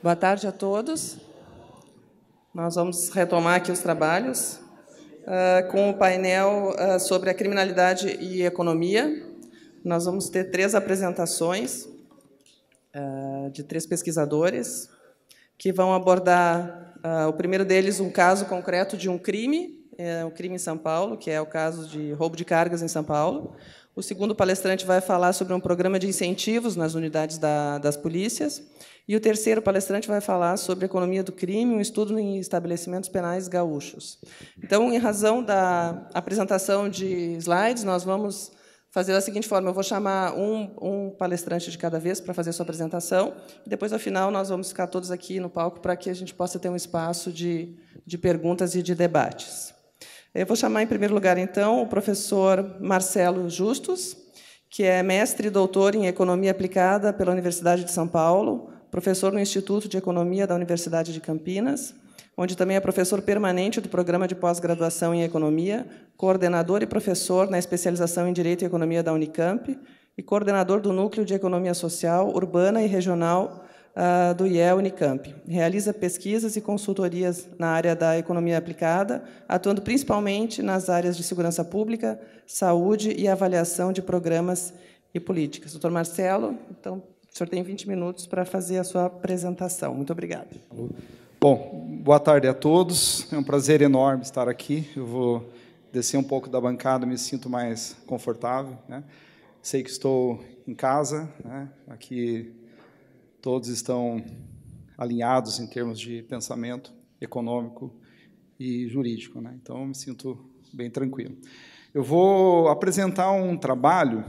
Boa tarde a todos. Nós vamos retomar aqui os trabalhos com o painel sobre a criminalidade e economia. Nós vamos ter 3 apresentações de 3 pesquisadores que vão abordar, o primeiro deles, um caso concreto de um crime em São Paulo, que é o caso de roubo de cargas em São Paulo. O segundo palestrante vai falar sobre um programa de incentivos nas unidades das polícias. E o terceiro palestrante vai falar sobre economia do crime, um estudo em estabelecimentos penais gaúchos. Então, em razão da apresentação de slides, nós vamos fazer da seguinte forma: eu vou chamar um palestrante de cada vez para fazer a sua apresentação, e depois, ao final, nós vamos ficar todos aqui no palco para que a gente possa ter um espaço de perguntas e de debates. Eu vou chamar, em primeiro lugar, então, o professor Marcelo Justus, que é mestre e doutor em Economia Aplicada pela Universidade de São Paulo, professor no Instituto de Economia da Universidade de Campinas, onde também é professor permanente do Programa de Pós-Graduação em Economia, coordenador e professor na especialização em Direito e Economia da Unicamp e coordenador do Núcleo de Economia Social, Urbana e Regional do IEL Unicamp. Realiza pesquisas e consultorias na área da economia aplicada, atuando principalmente nas áreas de segurança pública, saúde e avaliação de programas e políticas. Doutor Marcelo, então, o senhor tem 20 minutos para fazer a sua apresentação. Muito obrigado. Bom, boa tarde a todos. É um prazer enorme estar aqui. Eu vou descer um pouco da bancada, me sinto mais confortável, né? Sei que estou em casa, né? Aqui todos estão alinhados em termos de pensamento econômico e jurídico, né? Então, eu me sinto bem tranquilo. Eu vou apresentar um trabalho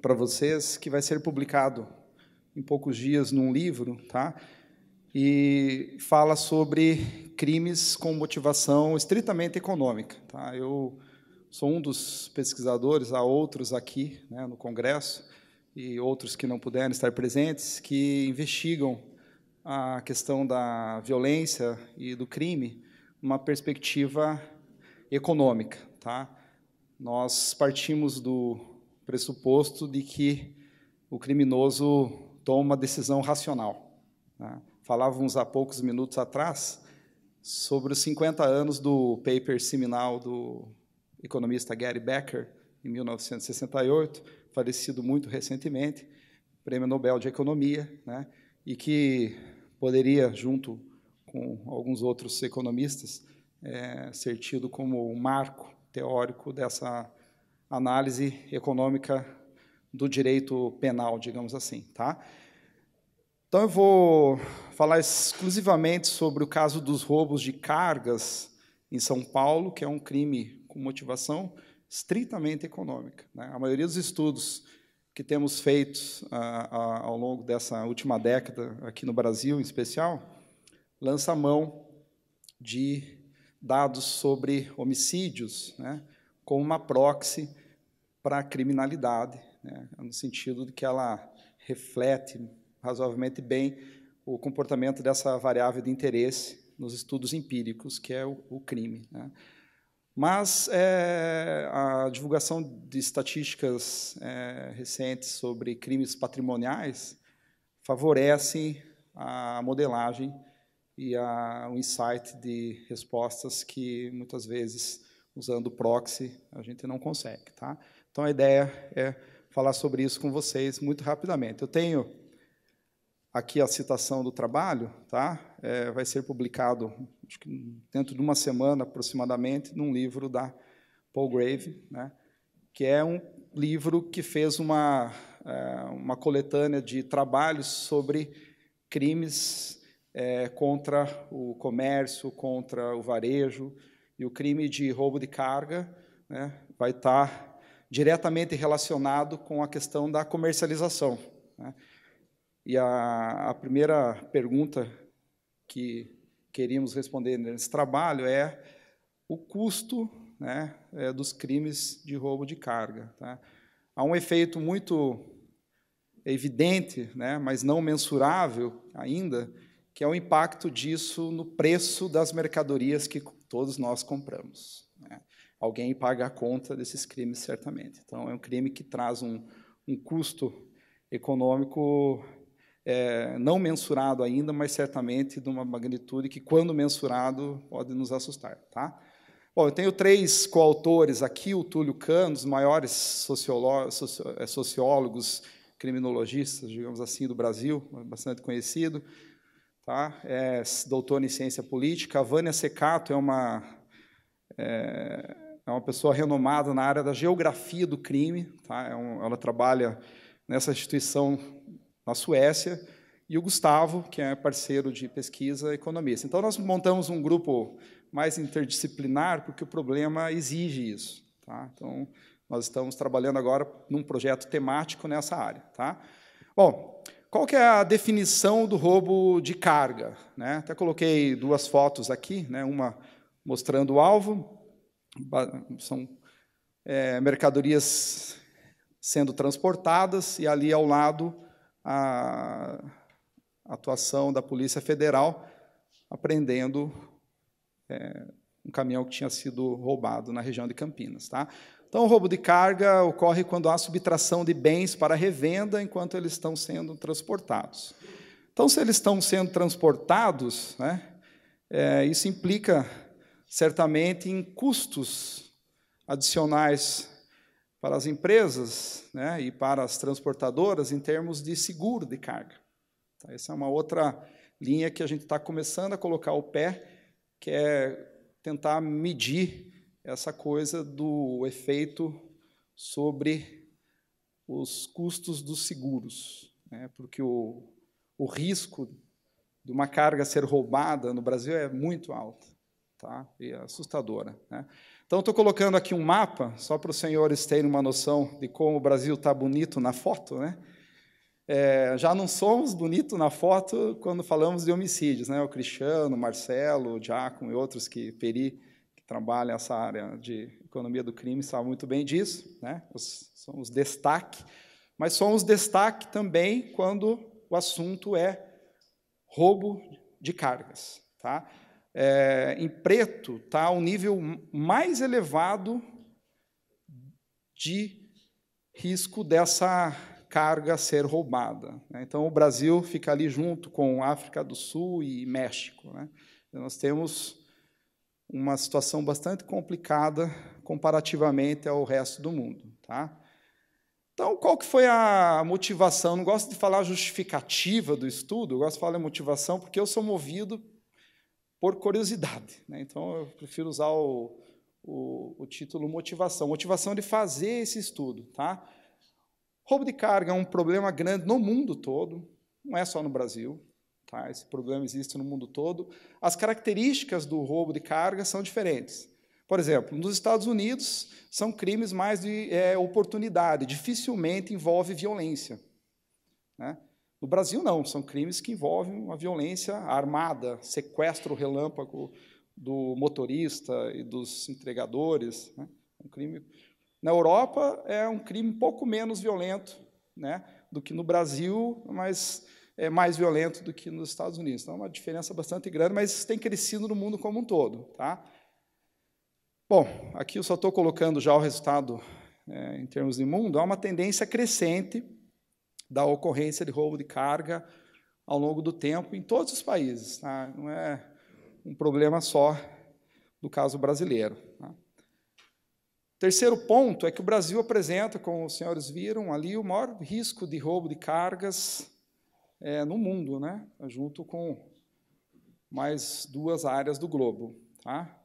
para vocês que vai ser publicado em poucos dias num livro, tá? E fala sobre crimes com motivação estritamente econômica, tá? Eu sou um dos pesquisadores, há outros aqui, né, no Congresso, e outros que não puderam estar presentes, que investigam a questão da violência e do crime numa perspectiva econômica, tá? Nós partimos do pressuposto de que o criminoso toma uma decisão racional, tá? Falávamos há poucos minutos atrás sobre os 50 anos do paper seminal do economista Gary Becker, em 1968, falecido muito recentemente, Prêmio Nobel de Economia, né, e que poderia, junto com alguns outros economistas, ser tido como um marco teórico dessa análise econômica do direito penal, digamos assim, tá? Então, eu vou falar exclusivamente sobre o caso dos roubos de cargas em São Paulo, que é um crime com motivação estritamente econômica, né? A maioria dos estudos que temos feito ao longo dessa última década, aqui no Brasil, em especial, lança mão de dados sobre homicídios, né, como uma proxy para a criminalidade, né, no sentido de que ela reflete razoavelmente bem o comportamento dessa variável de interesse nos estudos empíricos, que é o crime, né? Mas a divulgação de estatísticas recentes sobre crimes patrimoniais favorece a modelagem e o insight de respostas que, muitas vezes, usando proxy, a gente não consegue, tá? Então, a ideia é falar sobre isso com vocês muito rapidamente. Eu tenho aqui a citação do trabalho, tá? Vai ser publicado, acho que dentro de uma semana, aproximadamente, num livro da Palgrave, né? Que é um livro que fez uma coletânea de trabalhos sobre crimes contra o comércio, contra o varejo, e o crime de roubo de carga, né, vai estar diretamente relacionado com a questão da comercialização, né? E a primeira pergunta que queríamos responder nesse trabalho é o custo, né, dos crimes de roubo de carga, tá? Há um efeito muito evidente, né, mas não mensurável ainda, que é o impacto disso no preço das mercadorias que todos nós compramos, né? Alguém paga a conta desses crimes, certamente. Então, é um crime que traz um custo econômico não mensurado ainda, mas certamente de uma magnitude que, quando mensurado, pode nos assustar. Tá? Bom, eu tenho 3 coautores aqui, o Túlio Kahn, um dos maiores sociólogos, criminologistas, digamos assim, do Brasil, bastante conhecido, tá? É doutor em ciência política. A Vânia Secato é uma pessoa renomada na área da geografia do crime, tá? Ela trabalha nessa instituição na Suécia, e o Gustavo, que é parceiro de pesquisa, economista. Então, nós montamos um grupo mais interdisciplinar, porque o problema exige isso. Tá? Então, nós estamos trabalhando agora num projeto temático nessa área. Tá? Bom, qual que é a definição do roubo de carga? Né? Até coloquei 2 fotos aqui, né? Uma mostrando o alvo, são mercadorias sendo transportadas, e ali ao lado a atuação da Polícia Federal apreendendo um caminhão que tinha sido roubado na região de Campinas. Tá? Então, o roubo de carga ocorre quando há subtração de bens para revenda enquanto eles estão sendo transportados. Então, se eles estão sendo transportados, né, isso implica certamente em custos adicionais para as empresas, né, e para as transportadoras em termos de seguro de carga. Essa é uma outra linha que a gente está começando a colocar o pé, que é tentar medir essa coisa do efeito sobre os custos dos seguros, né, porque o risco de uma carga ser roubada no Brasil é muito alto, tá, e é assustadora, né? Então, estou colocando aqui um mapa, só para os senhores terem uma noção de como o Brasil está bonito na foto. Né? Já não somos bonitos na foto quando falamos de homicídios. Né? O Cristiano, o Marcelo, o Giacomo e outros que trabalham nessa área de economia do crime sabem muito bem disso. Né? Somos destaque, mas somos destaque também quando o assunto é roubo de cargas. Tá? Em preto está o nível mais elevado de risco dessa carga ser roubada. Né? Então, o Brasil fica ali junto com África do Sul e México. Né? Então, nós temos uma situação bastante complicada comparativamente ao resto do mundo. Tá? Então, qual que foi a motivação? Eu não gosto de falar justificativa do estudo, eu gosto de falar motivação porque eu sou movido por curiosidade. Né? Então, eu prefiro usar o título motivação. Motivação de fazer esse estudo. Tá? Roubo de carga é um problema grande no mundo todo, não é só no Brasil. Tá? Esse problema existe no mundo todo. As características do roubo de carga são diferentes. Por exemplo, nos Estados Unidos, são crimes mais de oportunidade, dificilmente envolve violência. Né? No Brasil, não, são crimes que envolvem uma violência armada, sequestro relâmpago do motorista e dos entregadores. Né? Um crime. Na Europa, é um crime um pouco menos violento, né, do que no Brasil, mas é mais violento do que nos Estados Unidos. Então, é uma diferença bastante grande, mas tem crescido no mundo como um todo. Tá? Bom, aqui eu só estou colocando já o resultado em termos de mundo. Há uma tendência crescente da ocorrência de roubo de carga ao longo do tempo em todos os países. Tá? Não é um problema só do caso brasileiro. Tá? Terceiro ponto é que o Brasil apresenta, como os senhores viram ali, o maior risco de roubo de cargas no mundo, né? Junto com mais 2 áreas do globo. Tá?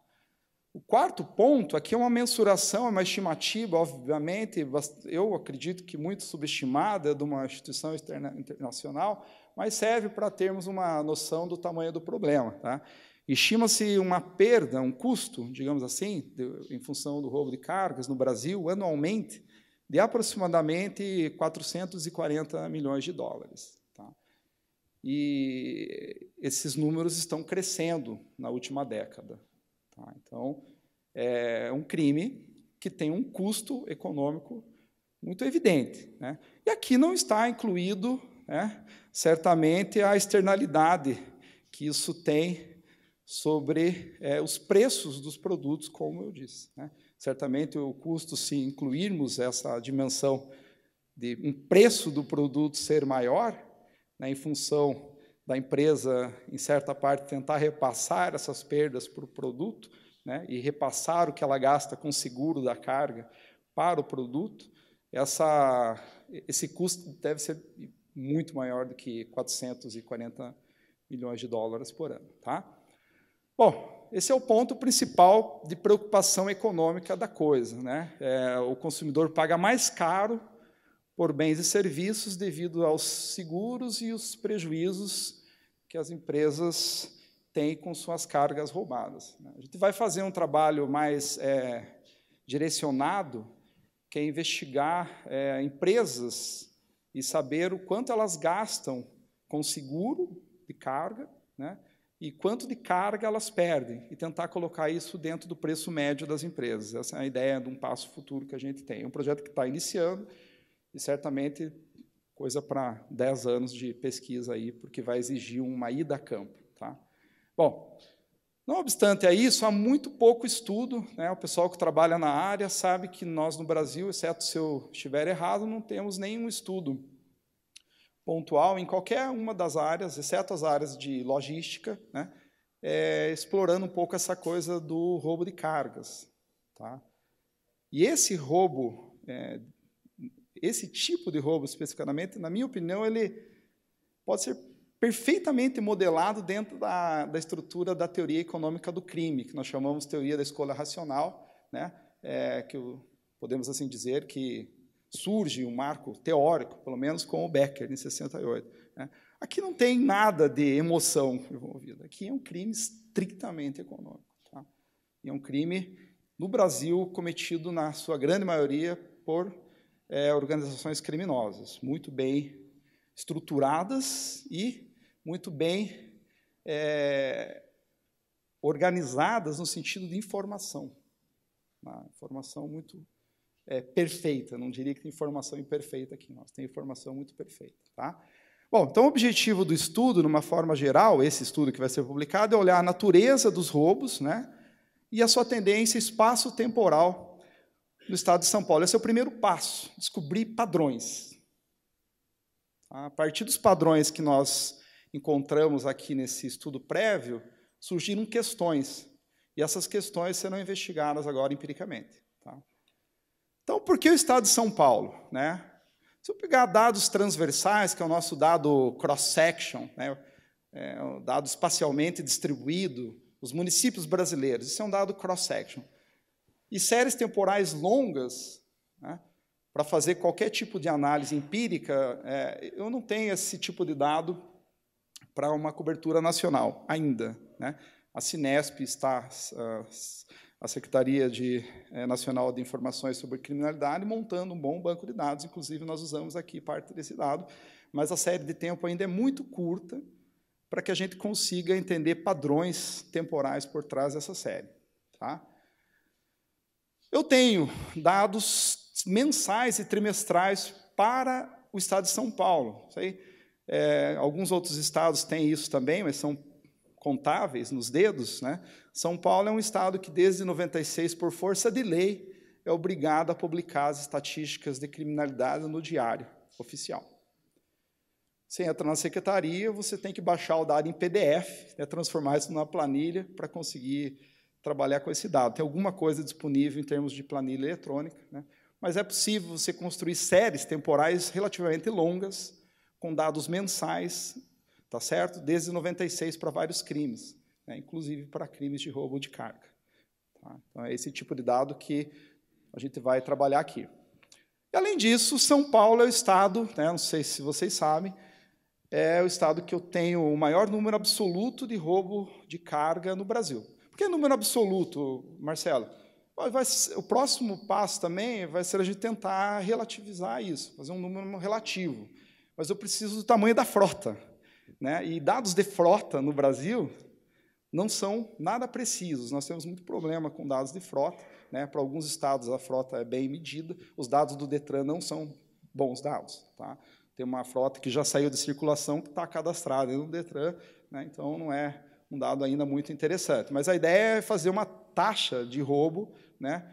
O quarto ponto aqui é uma mensuração, é uma estimativa, obviamente, eu acredito que muito subestimada, de uma instituição internacional, mas serve para termos uma noção do tamanho do problema. Tá? Estima-se uma perda, um custo, digamos assim, em função do roubo de cargas no Brasil, anualmente, de aproximadamente 440 milhões de dólares. Tá? E esses números estão crescendo na última década. Tá? Então, é um crime que tem um custo econômico muito evidente. Né? E aqui não está incluído, né, certamente, a externalidade que isso tem sobre os preços dos produtos, como eu disse. Né? Certamente, o custo, se incluirmos essa dimensão de um preço do produto ser maior, né, em função da empresa, em certa parte, tentar repassar essas perdas para o produto, né, e repassar o que ela gasta com seguro da carga para o produto, esse custo deve ser muito maior do que 440 milhões de dólares por ano. Tá? Bom, esse é o ponto principal de preocupação econômica da coisa, né? O consumidor paga mais caro por bens e serviços devido aos seguros e os prejuízos que as empresas têm com suas cargas roubadas. A gente vai fazer um trabalho mais direcionado, que é investigar empresas e saber o quanto elas gastam com seguro de carga, né, e quanto de carga elas perdem, e tentar colocar isso dentro do preço médio das empresas. Essa é a ideia de um passo futuro que a gente tem. É um projeto que está iniciando, e certamente coisa para 10 anos de pesquisa, aí, porque vai exigir uma ida a campo. Tá? Bom, não obstante a isso, há muito pouco estudo, né? O pessoal que trabalha na área sabe que nós, no Brasil, exceto se eu estiver errado, não temos nenhum estudo pontual em qualquer uma das áreas, exceto as áreas de logística, né? Explorando um pouco essa coisa do roubo de cargas. Tá? E esse roubo, esse tipo de roubo, especificamente, na minha opinião, ele pode ser perfeitamente modelado dentro da estrutura da teoria econômica do crime, que nós chamamos de teoria da escolha racional, né? Podemos assim dizer que surge um marco teórico, pelo menos com o Becker, em 68. Né? Aqui não tem nada de emoção envolvida, aqui é um crime estritamente econômico. Tá? E é um crime, no Brasil, cometido, na sua grande maioria, por organizações criminosas, muito bem estruturadas e muito bem organizadas no sentido de informação. Uma informação muito perfeita, não diria que tem informação imperfeita aqui, nós temos informação muito perfeita. Tá? Bom, então o objetivo do estudo, numa forma geral, esse estudo que vai ser publicado, é olhar a natureza dos roubos, né, e a sua tendência espaço-temporal no estado de São Paulo. Esse é o primeiro passo, descobrir padrões. A partir dos padrões que nós encontramos aqui nesse estudo prévio, surgiram questões, e essas questões serão investigadas agora empiricamente. Tá? Então, por que o estado de São Paulo? Né? Se eu pegar dados transversais, que é o nosso dado cross-section, né, o dado espacialmente distribuído, os municípios brasileiros, isso é um dado cross-section, e séries temporais longas, né, para fazer qualquer tipo de análise empírica, eu não tenho esse tipo de dado para uma cobertura nacional ainda. Né? A Cinesp está, a Secretaria Nacional de Informações sobre Criminalidade, montando um bom banco de dados, inclusive nós usamos aqui parte desse dado, mas a série de tempo ainda é muito curta para que a gente consiga entender padrões temporais por trás dessa série. Tá? Eu tenho dados mensais e trimestrais para o estado de São Paulo. Alguns outros estados têm isso também, mas são contáveis nos dedos. Né? São Paulo é um estado que, desde 96, por força de lei, é obrigado a publicar as estatísticas de criminalidade no diário oficial. Você entra na secretaria, você tem que baixar o dado em PDF, transformar isso numa planilha para conseguir trabalhar com esse dado. Tem alguma coisa disponível em termos de planilha eletrônica, né? Mas é possível você construir séries temporais relativamente longas, com dados mensais, tá certo? Desde 96 para vários crimes, né? Inclusive para crimes de roubo de carga. Tá? Então, é esse tipo de dado que a gente vai trabalhar aqui. E, além disso, São Paulo é o estado, né, não sei se vocês sabem, é o estado que eu tenho o maior número absoluto de roubo de carga no Brasil. Por que número absoluto, Marcelo? O próximo passo também vai ser a gente tentar relativizar isso, fazer um número relativo. Mas eu preciso do tamanho da frota. Né? E dados de frota no Brasil não são nada precisos. Nós temos muito problema com dados de frota. Né? Para alguns estados, a frota é bem medida. Os dados do Detran não são bons dados. Tá? Tem uma frota que já saiu de circulação que está cadastrada no Detran, né? Então não é um dado ainda muito interessante. Mas a ideia é fazer uma taxa de roubo, né,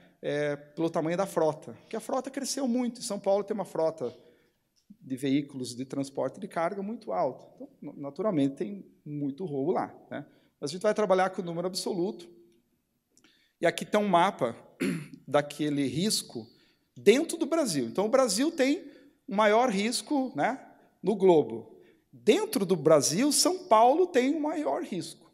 pelo tamanho da frota, porque a frota cresceu muito. Em São Paulo tem uma frota de veículos de transporte de carga muito alto. Então, naturalmente, tem muito roubo lá, né? Mas a gente vai trabalhar com o número absoluto. E aqui tem um mapa daquele risco dentro do Brasil. Então, o Brasil tem o maior risco, né, no globo. Dentro do Brasil, São Paulo tem o maior risco.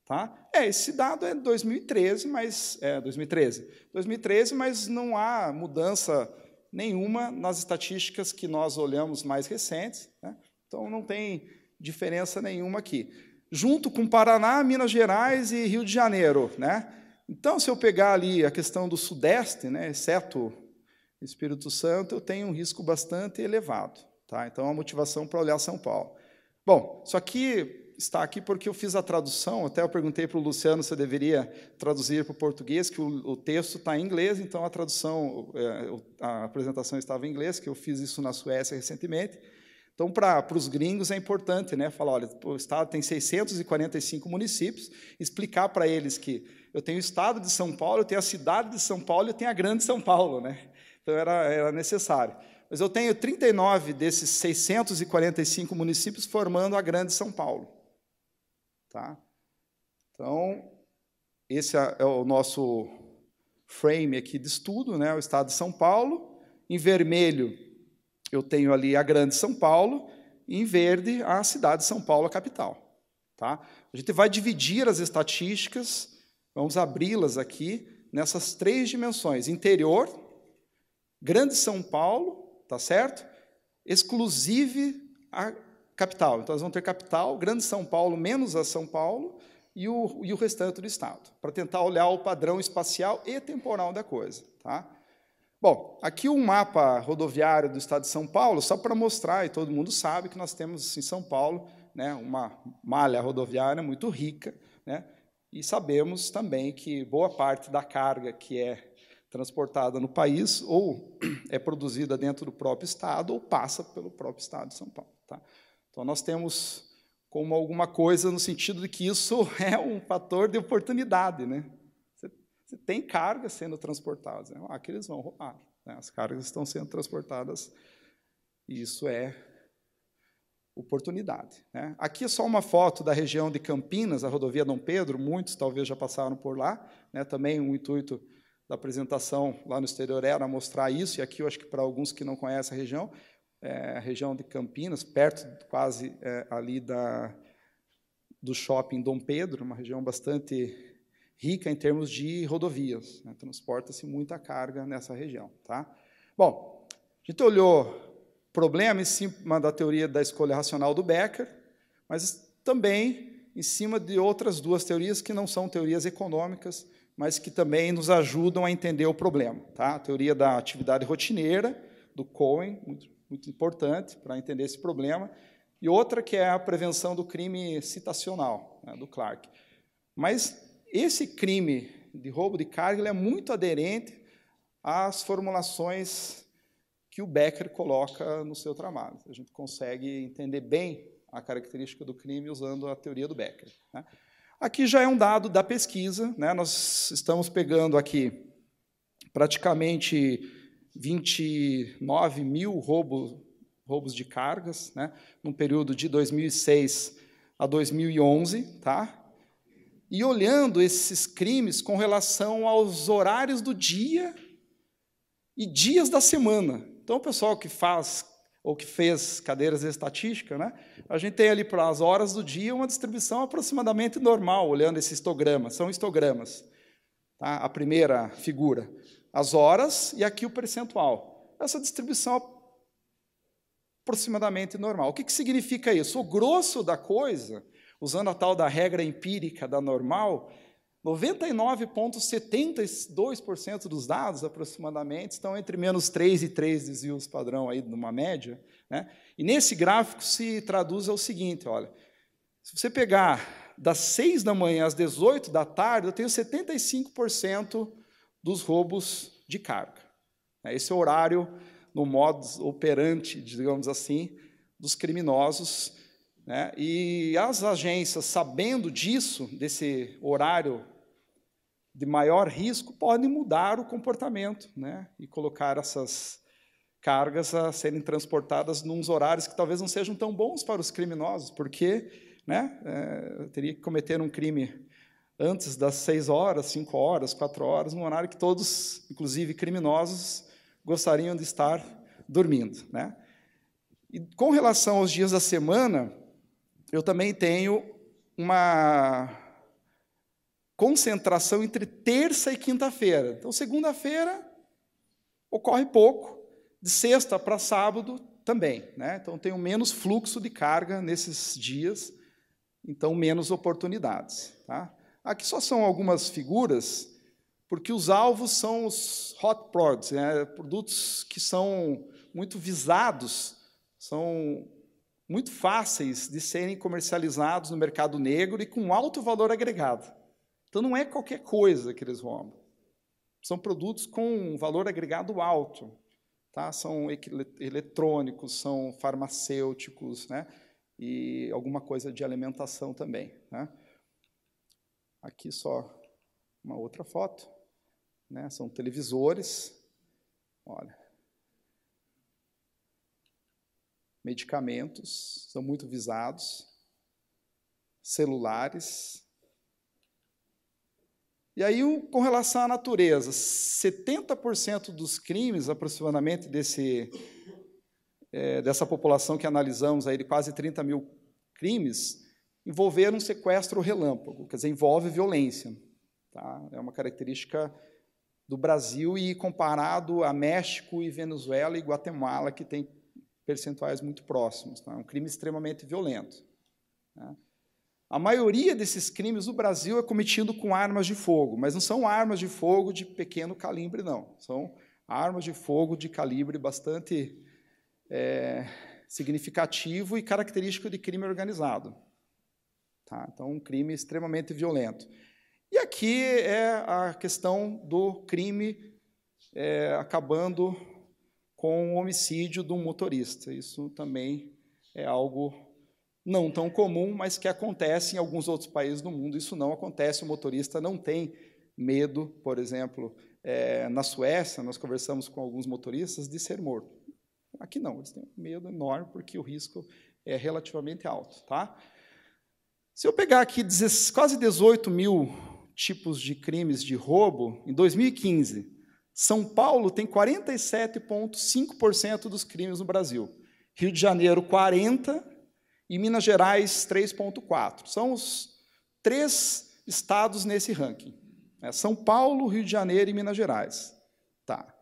Tá? Esse dado é 2013, mas 2013, mas não há mudança nenhuma nas estatísticas que nós olhamos mais recentes, né? Então não tem diferença nenhuma aqui. Junto com Paraná, Minas Gerais e Rio de Janeiro, né? Então, se eu pegar ali a questão do Sudeste, né, exceto Espírito Santo, eu tenho um risco bastante elevado. Tá? Então, a motivação para olhar São Paulo. Bom, isso aqui está aqui porque eu fiz a tradução, até eu perguntei para o Luciano se eu deveria traduzir para o português, que o texto está em inglês, então a tradução, a apresentação estava em inglês, que eu fiz isso na Suécia recentemente. Então, para os gringos é importante, né, falar, olha, o estado tem 645 municípios, explicar para eles que eu tenho o estado de São Paulo, eu tenho a cidade de São Paulo e eu tenho a grande São Paulo, né? Então, era necessário. Mas eu tenho 39 desses 645 municípios formando a grande São Paulo. Tá? Então, esse é o nosso frame aqui de estudo, né, o estado de São Paulo. Em vermelho, eu tenho ali a grande São Paulo, e em verde, a cidade de São Paulo, a capital. Tá? A gente vai dividir as estatísticas, vamos abri-las aqui, nessas 3 dimensões: interior, grande São Paulo, tá certo? Exclusive a capital. Então, nós vamos ter capital, grande São Paulo, menos a São Paulo, e o restante do estado, para tentar olhar o padrão espacial e temporal da coisa. Tá? Bom, aqui um mapa rodoviário do estado de São Paulo, só para mostrar, e todo mundo sabe que nós temos em São Paulo, né, uma malha rodoviária muito rica, né, e sabemos também que boa parte da carga que é transportada no país ou é produzida dentro do próprio estado ou passa pelo próprio estado de São Paulo. Tá? Então, nós temos como alguma coisa no sentido de que isso é um fator de oportunidade, né? Você tem cargas sendo transportadas, né? Aqui eles vão roubar, né? As cargas estão sendo transportadas, e isso é oportunidade, né? Aqui é só uma foto da região de Campinas, a rodovia Dom Pedro, muitos talvez já passaram por lá, né? Também o intuito da apresentação lá no exterior era mostrar isso, e aqui eu acho que para alguns que não conhecem a região de Campinas, perto quase ali do shopping Dom Pedro, uma região bastante rica em termos de rodovias, né? Transporta-se muita carga nessa região. Tá? Bom, a gente olhou problema em cima da teoria da escolha racional do Becker, mas também em cima de outras 2 teorias que não são teorias econômicas, mas que também nos ajudam a entender o problema. Tá? A teoria da atividade rotineira, do Cohen, muito importante para entender esse problema, e outra que é a prevenção do crime citacional, né, do Clark. Mas esse crime de roubo de carga ele é muito aderente às formulações que o Becker coloca no seu trabalho. A gente consegue entender bem a característica do crime usando a teoria do Becker. Né? Aqui já é um dado da pesquisa, né? Nós estamos pegando aqui praticamente 29 mil roubos de cargas, né? Num período de 2006 a 2011, tá? E olhando esses crimes com relação aos horários do dia e dias da semana. Então, o pessoal que faz ou que fez cadeiras de estatística, né, a gente tem ali para as horas do dia uma distribuição aproximadamente normal, olhando esse histograma. São histogramas. Tá? A primeira figura, as horas, e aqui o percentual. Essa distribuição aproximadamente normal. O que significa isso? O grosso da coisa, usando a tal da regra empírica da normal, 99,72% dos dados, aproximadamente, estão entre menos 3 e 3 desvios padrão, aí, numa média. Né? E nesse gráfico se traduz ao seguinte, olha, se você pegar das 6 da manhã às 18 da tarde, eu tenho 75% dos roubos de carga. Esse é o horário no modus operandi, digamos assim, dos criminosos. Né? E as agências, sabendo disso, desse horário de maior risco, podem mudar o comportamento, né? E colocar essas cargas a serem transportadas nos horários que talvez não sejam tão bons para os criminosos, porque, né, teria que cometer um crime antes das 6 horas, 5 horas, 4 horas, num horário que todos, inclusive criminosos, gostariam de estar dormindo, né? E com relação aos dias da semana, eu também tenho uma concentração entre terça e quinta-feira. Então, segunda-feira ocorre pouco, de sexta para sábado também, né? Então, tenho menos fluxo de carga nesses dias, então menos oportunidades, tá? Aqui só são algumas figuras, porque os alvos são os hot products, né? Produtos que são muito visados, são muito fáceis de serem comercializados no mercado negro e com alto valor agregado. Então, não é qualquer coisa que eles roubam. São produtos com valor agregado alto. Tá? São eletrônicos, são farmacêuticos, né? E alguma coisa de alimentação também, né? Aqui só uma outra foto, né? São televisores, olha, medicamentos, são muito visados, celulares. E aí, com relação à natureza, 70% dos crimes, aproximadamente, dessa população que analisamos, aí, de quase 30 mil crimes, envolveram um sequestro relâmpago, quer dizer, envolve violência. Tá? É uma característica do Brasil e comparado a México e Venezuela e Guatemala, que tem percentuais muito próximos. Tá? É um crime extremamente violento. Tá? A maioria desses crimes no Brasil é cometido com armas de fogo, mas não são armas de fogo de pequeno calibre, não. São armas de fogo de calibre bastante significativo e característico de crime organizado. Tá? Então, um crime extremamente violento. E aqui é a questão do crime acabando com o homicídio de um motorista. Isso também é algo não tão comum, mas que acontece em alguns outros países do mundo. Isso não acontece, o motorista não tem medo, por exemplo, na Suécia, nós conversamos com alguns motoristas, de ser morto. Aqui não, eles têm um medo enorme, porque o risco é relativamente alto. Tá? Se eu pegar aqui quase 18 mil tipos de crimes de roubo, em 2015, São Paulo tem 47,5% dos crimes no Brasil, Rio de Janeiro, 40%, e Minas Gerais, 3,4%. São os 3 estados nesse ranking. São Paulo, Rio de Janeiro e Minas Gerais. Tá.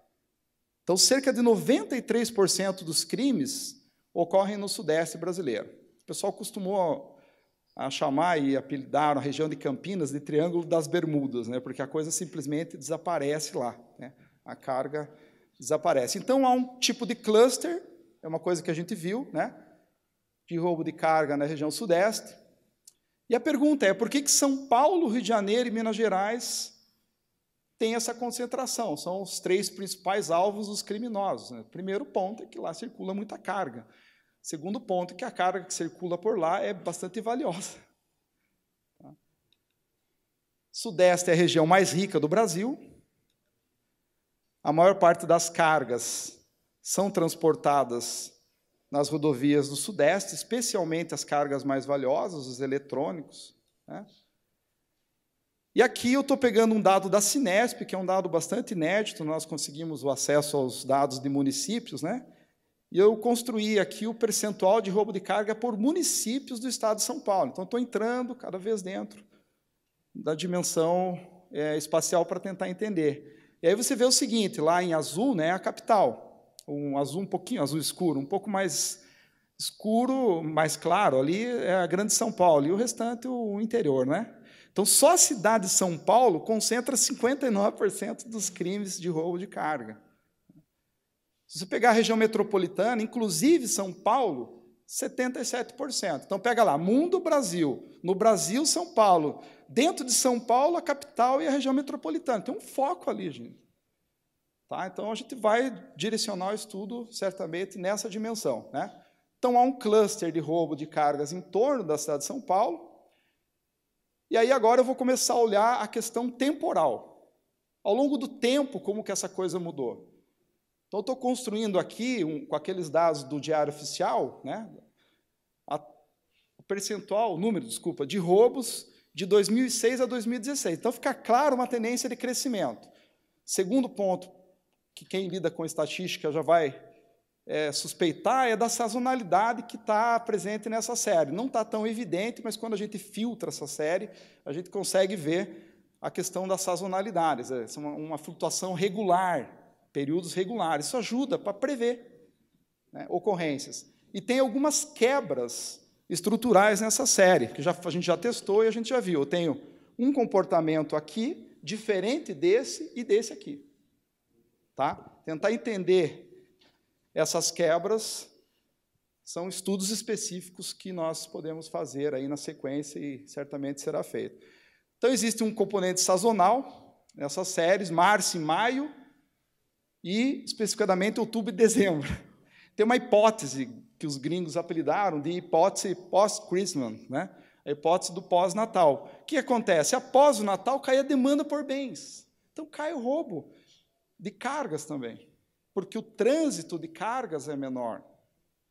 Então, cerca de 93% dos crimes ocorrem no Sudeste brasileiro. O pessoal costumou a chamar e apelidar a região de Campinas de Triângulo das Bermudas, né? Porque a coisa simplesmente desaparece lá. Né? A carga desaparece. Então, há um tipo de cluster, é uma coisa que a gente viu, né? De roubo de carga na região sudeste. E a pergunta é, por que São Paulo, Rio de Janeiro e Minas Gerais têm essa concentração? São os 3 principais alvos dos criminosos. Né? O primeiro ponto é que lá circula muita carga. O segundo ponto é que a carga que circula por lá é bastante valiosa. Tá? Sudeste é a região mais rica do Brasil. A maior parte das cargas são transportadas nas rodovias do Sudeste, especialmente as cargas mais valiosas, os eletrônicos. Né? E aqui eu estou pegando um dado da Cinesp, que é um dado bastante inédito, nós conseguimos o acesso aos dados de municípios, né? E eu construí aqui o percentual de roubo de carga por municípios do estado de São Paulo. Então, estou entrando cada vez dentro da dimensão espacial para tentar entender. E aí você vê o seguinte, lá em azul, né, é a capital. Um azul um pouquinho azul escuro, um pouco mais escuro, mais claro, ali é a grande São Paulo, e o restante o interior, né? Então, só a cidade de São Paulo concentra 59% dos crimes de roubo de carga. Se você pegar a região metropolitana, inclusive São Paulo, 77%. Então, pega lá, mundo Brasil, no Brasil, São Paulo, dentro de São Paulo, a capital e a região metropolitana. Tem um foco ali, gente. Tá? Então, a gente vai direcionar o estudo, certamente, nessa dimensão. Né? Então, há um cluster de roubo de cargas em torno da cidade de São Paulo. E aí, agora, eu vou começar a olhar a questão temporal. Ao longo do tempo, como que essa coisa mudou? Então, estou construindo aqui, com aqueles dados do Diário Oficial, né, o percentual, o número, desculpa, de roubos de 2006 a 2016. Então, fica claro uma tendência de crescimento. Segundo ponto, que quem lida com estatística já vai suspeitar, é da sazonalidade que está presente nessa série. Não está tão evidente, mas quando a gente filtra essa série, a gente consegue ver a questão das sazonalidades. É uma flutuação regular, períodos regulares. Isso ajuda para prever, né, ocorrências. E tem algumas quebras estruturais nessa série, que a gente já testou e a gente já viu. Eu tenho um comportamento aqui, diferente desse e desse aqui. Tá? Tentar entender essas quebras são estudos específicos que nós podemos fazer aí na sequência e certamente será feito. Então, existe um componente sazonal nessas séries, março e maio, e, especificadamente, outubro e dezembro. Tem uma hipótese que os gringos apelidaram de hipótese post-Christmas, né? A hipótese do pós-Natal. O que acontece? Após o Natal, cai a demanda por bens. Então, cai o roubo de cargas também, porque o trânsito de cargas é menor.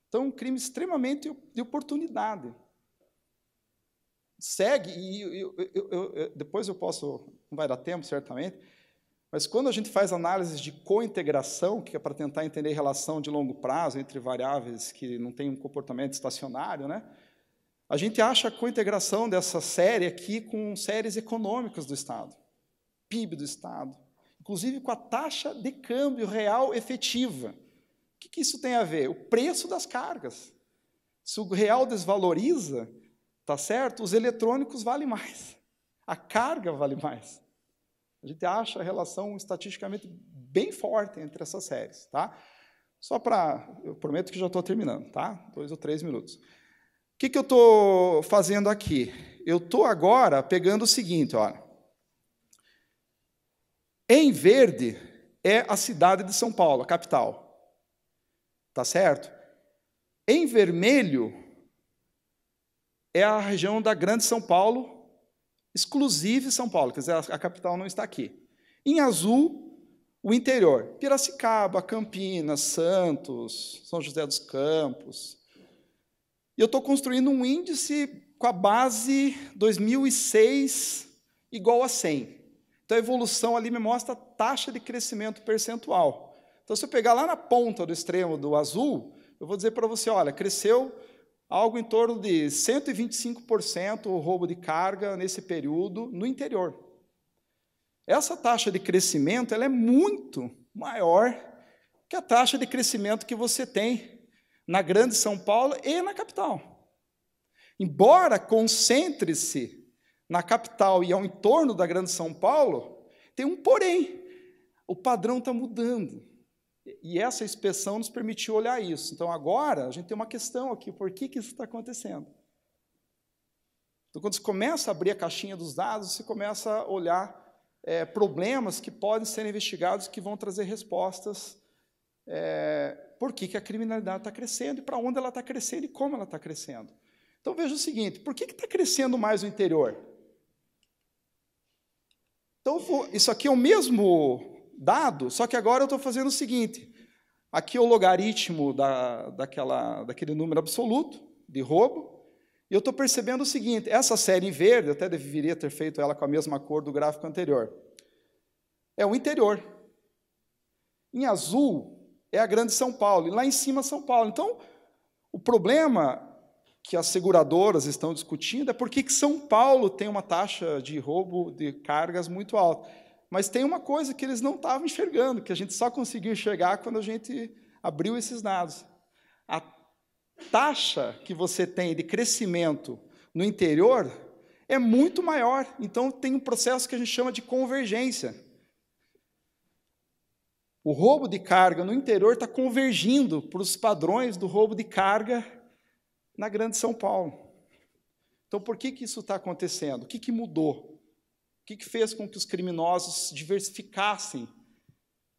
Então, um crime extremamente de oportunidade. Segue, e depois eu posso, não vai dar tempo, certamente, mas quando a gente faz análises de cointegração, que é para tentar entender relação de longo prazo entre variáveis que não têm um comportamento estacionário, né, a gente acha a cointegração dessa série aqui com séries econômicas do Estado, PIB do Estado, inclusive com a taxa de câmbio real efetiva. O que isso tem a ver? O preço das cargas. Se o real desvaloriza, tá certo? Os eletrônicos valem mais. A carga vale mais. A gente acha a relação estatisticamente bem forte entre essas séries. Tá? Só para... Eu prometo que já estou terminando. Tá? 2 ou 3 minutos. O que eu estou fazendo aqui? Eu estou agora pegando o seguinte, olha. Em verde é a cidade de São Paulo, a capital. Tá certo? Em vermelho é a região da Grande São Paulo, exclusive São Paulo, quer dizer, a capital não está aqui. Em azul, o interior, Piracicaba, Campinas, Santos, São José dos Campos. E eu estou construindo um índice com a base 2006 igual a 100. Então, a evolução ali me mostra a taxa de crescimento percentual. Então, se eu pegar lá na ponta do extremo do azul, eu vou dizer para você, olha, cresceu algo em torno de 125% o roubo de carga nesse período no interior. Essa taxa de crescimento ela é muito maior que a taxa de crescimento que você tem na Grande São Paulo e na capital. Embora concentre-se na capital e ao entorno da Grande São Paulo, tem um porém. O padrão está mudando. E essa inspeção nos permitiu olhar isso. Então, agora, a gente tem uma questão aqui. Por que isso está acontecendo? Então, quando você começa a abrir a caixinha dos dados, você começa a olhar problemas que podem ser investigados, que vão trazer respostas. Por que a criminalidade está crescendo, e para onde ela está crescendo, e como ela está crescendo. Então, veja o seguinte, por que está crescendo mais o interior? Então, isso aqui é o mesmo dado, só que agora eu estou fazendo o seguinte, aqui é o logaritmo daquele número absoluto de roubo, e eu estou percebendo o seguinte, essa série em verde, eu até deveria ter feito ela com a mesma cor do gráfico anterior, é o interior. Em azul é a Grande São Paulo, e lá em cima São Paulo. Então, o problema que as seguradoras estão discutindo é por que São Paulo tem uma taxa de roubo de cargas muito alta. Mas tem uma coisa que eles não estavam enxergando, que a gente só conseguiu enxergar quando a gente abriu esses dados. A taxa que você tem de crescimento no interior é muito maior. Então, tem um processo que a gente chama de convergência. O roubo de carga no interior está convergindo para os padrões do roubo de carga na Grande São Paulo. Então, por que isso está acontecendo? O que mudou? O que fez com que os criminosos diversificassem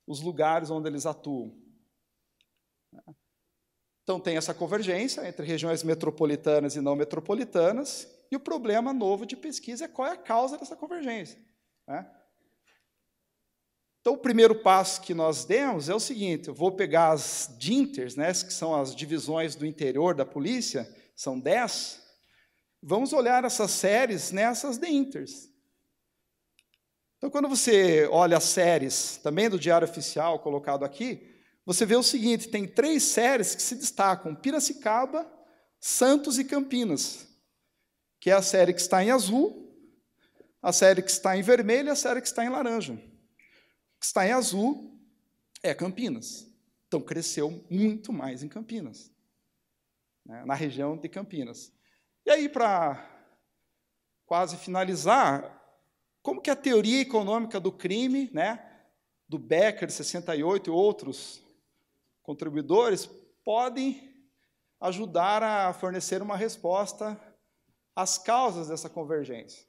os lugares onde eles atuam? Então, tem essa convergência entre regiões metropolitanas e não metropolitanas, e o problema novo de pesquisa é qual é a causa dessa convergência. Então, Então, o primeiro passo que nós demos é o seguinte: eu vou pegar as DINTERs, né, que são as divisões do interior da polícia, são 10, vamos olhar essas séries nessas DINTERs. Então, quando você olha as séries, também do Diário Oficial, colocado aqui, você vê o seguinte: tem 3 séries que se destacam: Piracicaba, Santos e Campinas, que é a série que está em azul, a série que está em vermelho e a série que está em laranja. O que está em azul é Campinas. Então, cresceu muito mais em Campinas, né, na região de Campinas. E aí, para quase finalizar, como que a teoria econômica do crime, né, do Becker, 68, e outros contribuidores, podem ajudar a fornecer uma resposta às causas dessa convergência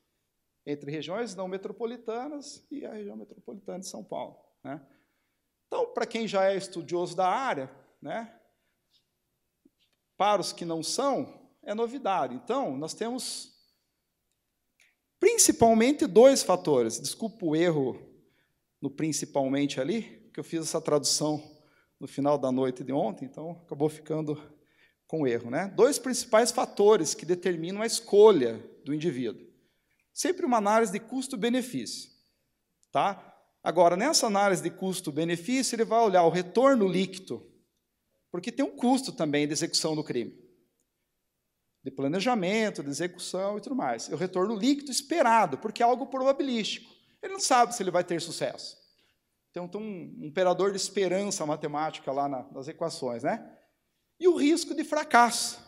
entre regiões não metropolitanas e a região metropolitana de São Paulo, né? Então, para quem já é estudioso da área, né, para os que não são, é novidade. Então, nós temos principalmente 2 fatores. Desculpa o erro no principalmente ali, que eu fiz essa tradução no final da noite de ontem, então acabou ficando com erro, né? 2 principais fatores que determinam a escolha do indivíduo. Sempre uma análise de custo-benefício, tá? Agora, nessa análise de custo-benefício, ele vai olhar o retorno líquido, porque tem um custo também de execução do crime, de planejamento, de execução e tudo mais. E o retorno líquido esperado, porque é algo probabilístico. Ele não sabe se ele vai ter sucesso. Então, tem um operador de esperança matemática lá nas equações, né? E o risco de fracasso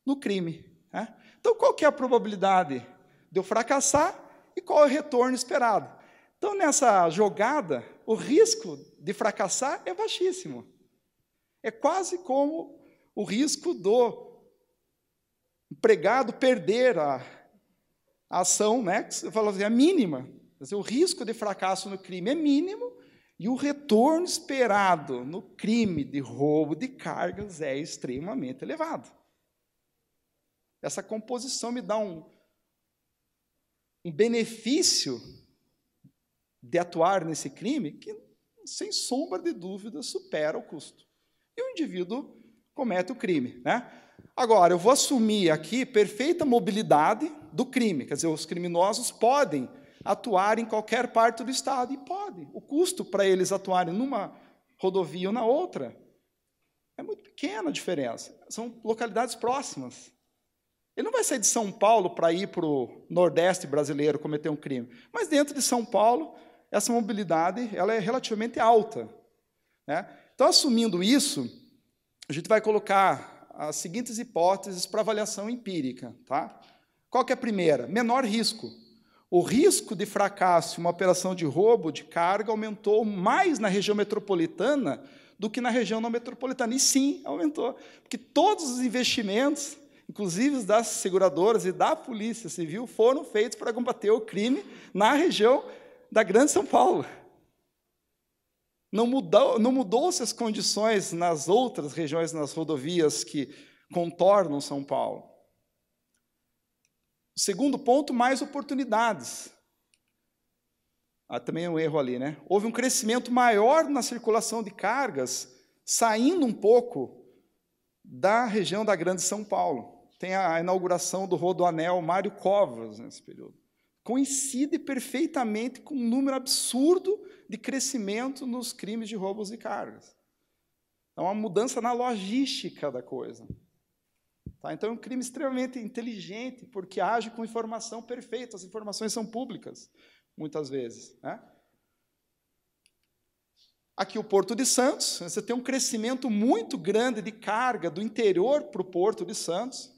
no crime, né? Então, qual que é a probabilidade de eu fracassar e qual é o retorno esperado? Então, nessa jogada, o risco de fracassar é baixíssimo. É quase como o risco do empregado perder a ação, né? Você fala assim, é mínima. Quer dizer, o risco de fracasso no crime é mínimo e o retorno esperado no crime de roubo de cargas é extremamente elevado. Essa composição me dá um benefício de atuar nesse crime que, sem sombra de dúvida, supera o custo. E o indivíduo comete o crime, né? Agora, eu vou assumir aqui perfeita mobilidade do crime, quer dizer, os criminosos podem atuar em qualquer parte do Estado, e podem. O custo para eles atuarem numa rodovia ou na outra é muito pequena a diferença, são localidades próximas. Ele não vai sair de São Paulo para ir para o Nordeste brasileiro cometer um crime, mas dentro de São Paulo, essa mobilidade ela é relativamente alta, né? Então, assumindo isso, a gente vai colocar as seguintes hipóteses para avaliação empírica, tá? Qual que é a primeira? Menor risco. O risco de fracasso em uma operação de roubo de carga aumentou mais na região metropolitana do que na região não metropolitana. E sim, aumentou, porque todos os investimentos, inclusive os das seguradoras e da Polícia Civil, foram feitos para combater o crime na região da Grande São Paulo. Não mudou-se as condições nas outras regiões, nas rodovias que contornam São Paulo. Segundo ponto, mais oportunidades. Também é um erro ali, né? Houve um crescimento maior na circulação de cargas, saindo um pouco da região da Grande São Paulo. Tem a inauguração do Rodoanel Mário Covas nesse período. Coincide perfeitamente com um número absurdo de crescimento nos crimes de roubos de cargas. É uma mudança na logística da coisa. Tá? Então, é um crime extremamente inteligente, porque age com informação perfeita. As informações são públicas, muitas vezes, né? Aqui o Porto de Santos, você tem um crescimento muito grande de carga do interior para o Porto de Santos,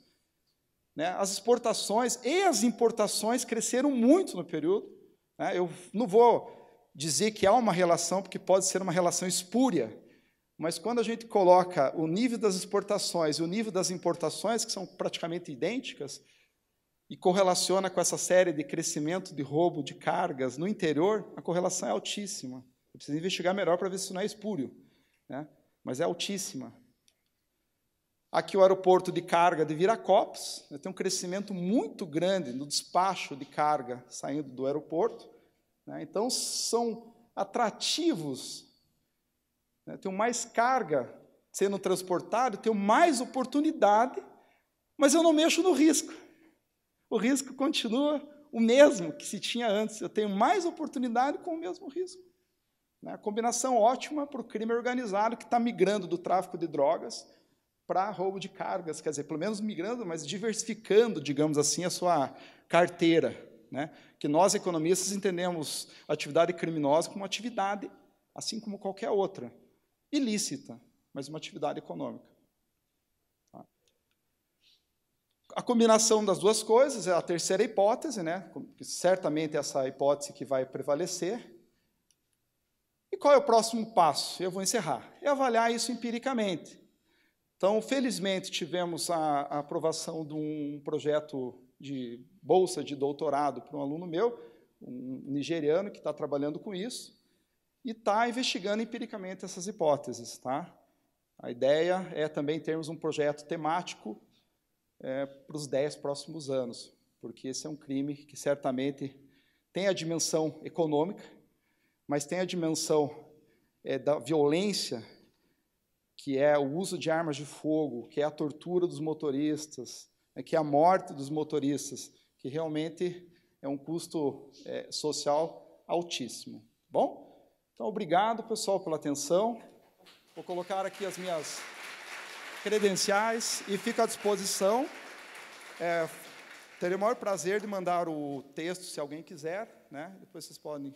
né? As exportações e as importações cresceram muito no período, né? Eu não vou dizer que há uma relação, porque pode ser uma relação espúria, mas quando a gente coloca o nível das exportações e o nível das importações, que são praticamente idênticas, e correlaciona com essa série de crescimento de roubo de cargas no interior, a correlação é altíssima. Eu preciso investigar melhor para ver se isso não é espúrio, né? Mas é altíssima. Aqui o aeroporto de carga de Viracopos, né, tem um crescimento muito grande no despacho de carga saindo do aeroporto, né? Então, são atrativos, né, tenho mais carga sendo transportado, tenho mais oportunidade, mas eu não mexo no risco. O risco continua o mesmo que se tinha antes. Eu tenho mais oportunidade com o mesmo risco. A combinação ótima para o crime organizado que está migrando do tráfico de drogas para roubo de cargas, quer dizer, pelo menos migrando, mas diversificando, digamos assim, a sua carteira, né? Que nós, economistas, entendemos a atividade criminosa como uma atividade, assim como qualquer outra, ilícita, mas uma atividade econômica. A combinação das duas coisas é a terceira hipótese, né? Certamente essa hipótese que vai prevalecer. E qual é o próximo passo? Eu vou encerrar. É avaliar isso empiricamente. Então, felizmente, tivemos a aprovação de um projeto de bolsa de doutorado para um aluno meu, um nigeriano que está trabalhando com isso, e está investigando empiricamente essas hipóteses. Tá? A ideia é também termos um projeto temático para os 10 próximos anos, porque esse é um crime que certamente tem a dimensão econômica, mas tem a dimensão da violência, que é o uso de armas de fogo, que é a tortura dos motoristas, que é a morte dos motoristas, que realmente é um custo social altíssimo. Bom? Então, obrigado, pessoal, pela atenção. Vou colocar aqui as minhas credenciais e fico à disposição. Terei o maior prazer de mandar o texto, se alguém quiser, né? Depois vocês podem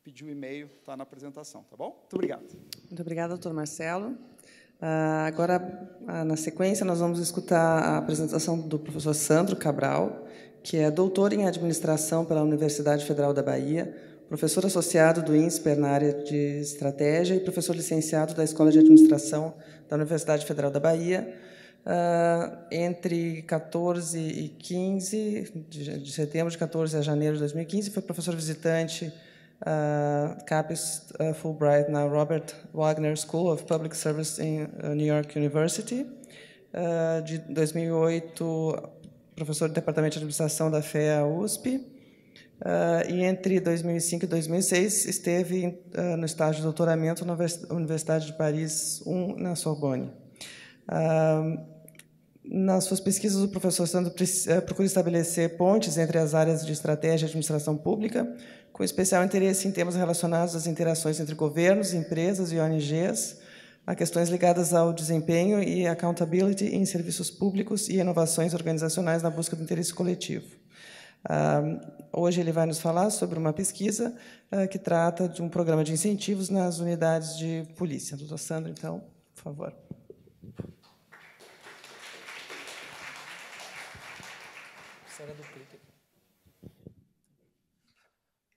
pedir o e-mail, está na apresentação, tá bom? Muito obrigado. Muito obrigada, doutor Marcelo. Agora, na sequência, nós vamos escutar a apresentação do professor Sandro Cabral, que é doutor em administração pela Universidade Federal da Bahia, professor associado do INSPER na área de estratégia e professor licenciado da Escola de Administração da Universidade Federal da Bahia. Entre 14 e 15, de setembro de 14 a janeiro de 2015, foi professor visitante CAPES Fulbright na Robert Wagner School of Public Service em New York University. De 2008, professor do Departamento de Administração da FEA USP. E entre 2005 e 2006, esteve no estágio de doutoramento na Universidade de Paris I, na Sorbonne. Nas suas pesquisas, o professor Sandro procura estabelecer pontes entre as áreas de estratégia e administração pública, com especial interesse em temas relacionados às interações entre governos, empresas e ONGs, a questões ligadas ao desempenho e accountability em serviços públicos e inovações organizacionais na busca do interesse coletivo. Hoje ele vai nos falar sobre uma pesquisa que trata de um programa de incentivos nas unidades de polícia. Doutor Sandro, então, por favor.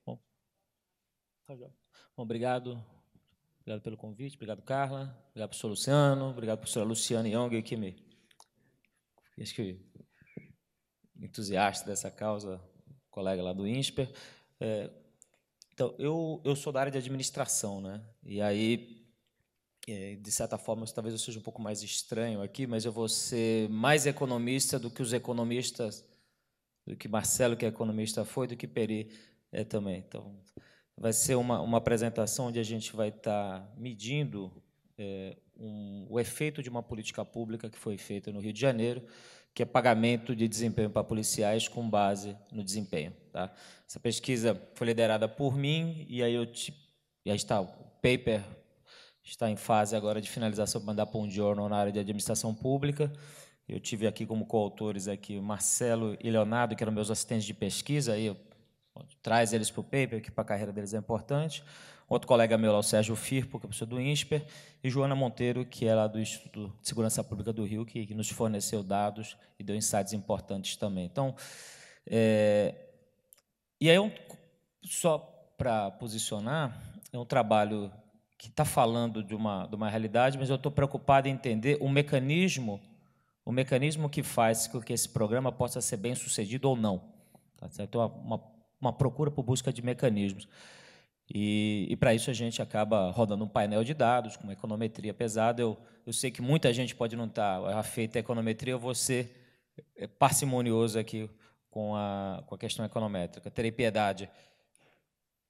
Bom, obrigado pelo convite, obrigado, Carla, obrigado, professor Luciano, obrigado, professora Luciana Young, que me acho que entusiasta dessa causa, colega lá do INSPER. Então, eu sou da área de administração, né? E aí, de certa forma, talvez eu seja um pouco mais estranho aqui, mas eu vou ser mais economista do que os economistas, do que Marcelo, que é economista, foi, do que Peri também. Então, vai ser uma apresentação onde a gente vai estar medindo o efeito de uma política pública que foi feita no Rio de Janeiro, que é pagamento de desempenho para policiais com base no desempenho. Tá? Essa pesquisa foi liderada por mim, e aí já está, o paper está em fase agora de finalização para mandar para um journal na área de administração pública. Eu tive aqui como coautores aqui o Marcelo e Leonardo, que eram meus assistentes de pesquisa, aí eu traz eles para o paper, que para a carreira deles é importante. Outro colega meu lá, o Sérgio Firpo, que é professor do INSPER, e Joana Monteiro, que é lá do Instituto de Segurança Pública do Rio, que nos forneceu dados e deu insights importantes também. Então, e aí, só para posicionar, é um trabalho que está falando de uma realidade, mas eu estou preocupado em entender o mecanismo que faz com que esse programa possa ser bem sucedido ou não. Tá certo? Então, uma procura por busca de mecanismos. E para isso a gente acaba rodando um painel de dados, com uma econometria pesada. Eu sei que muita gente pode não estar afeita à econometria, eu vou ser parcimonioso aqui com a questão econométrica. Terei piedade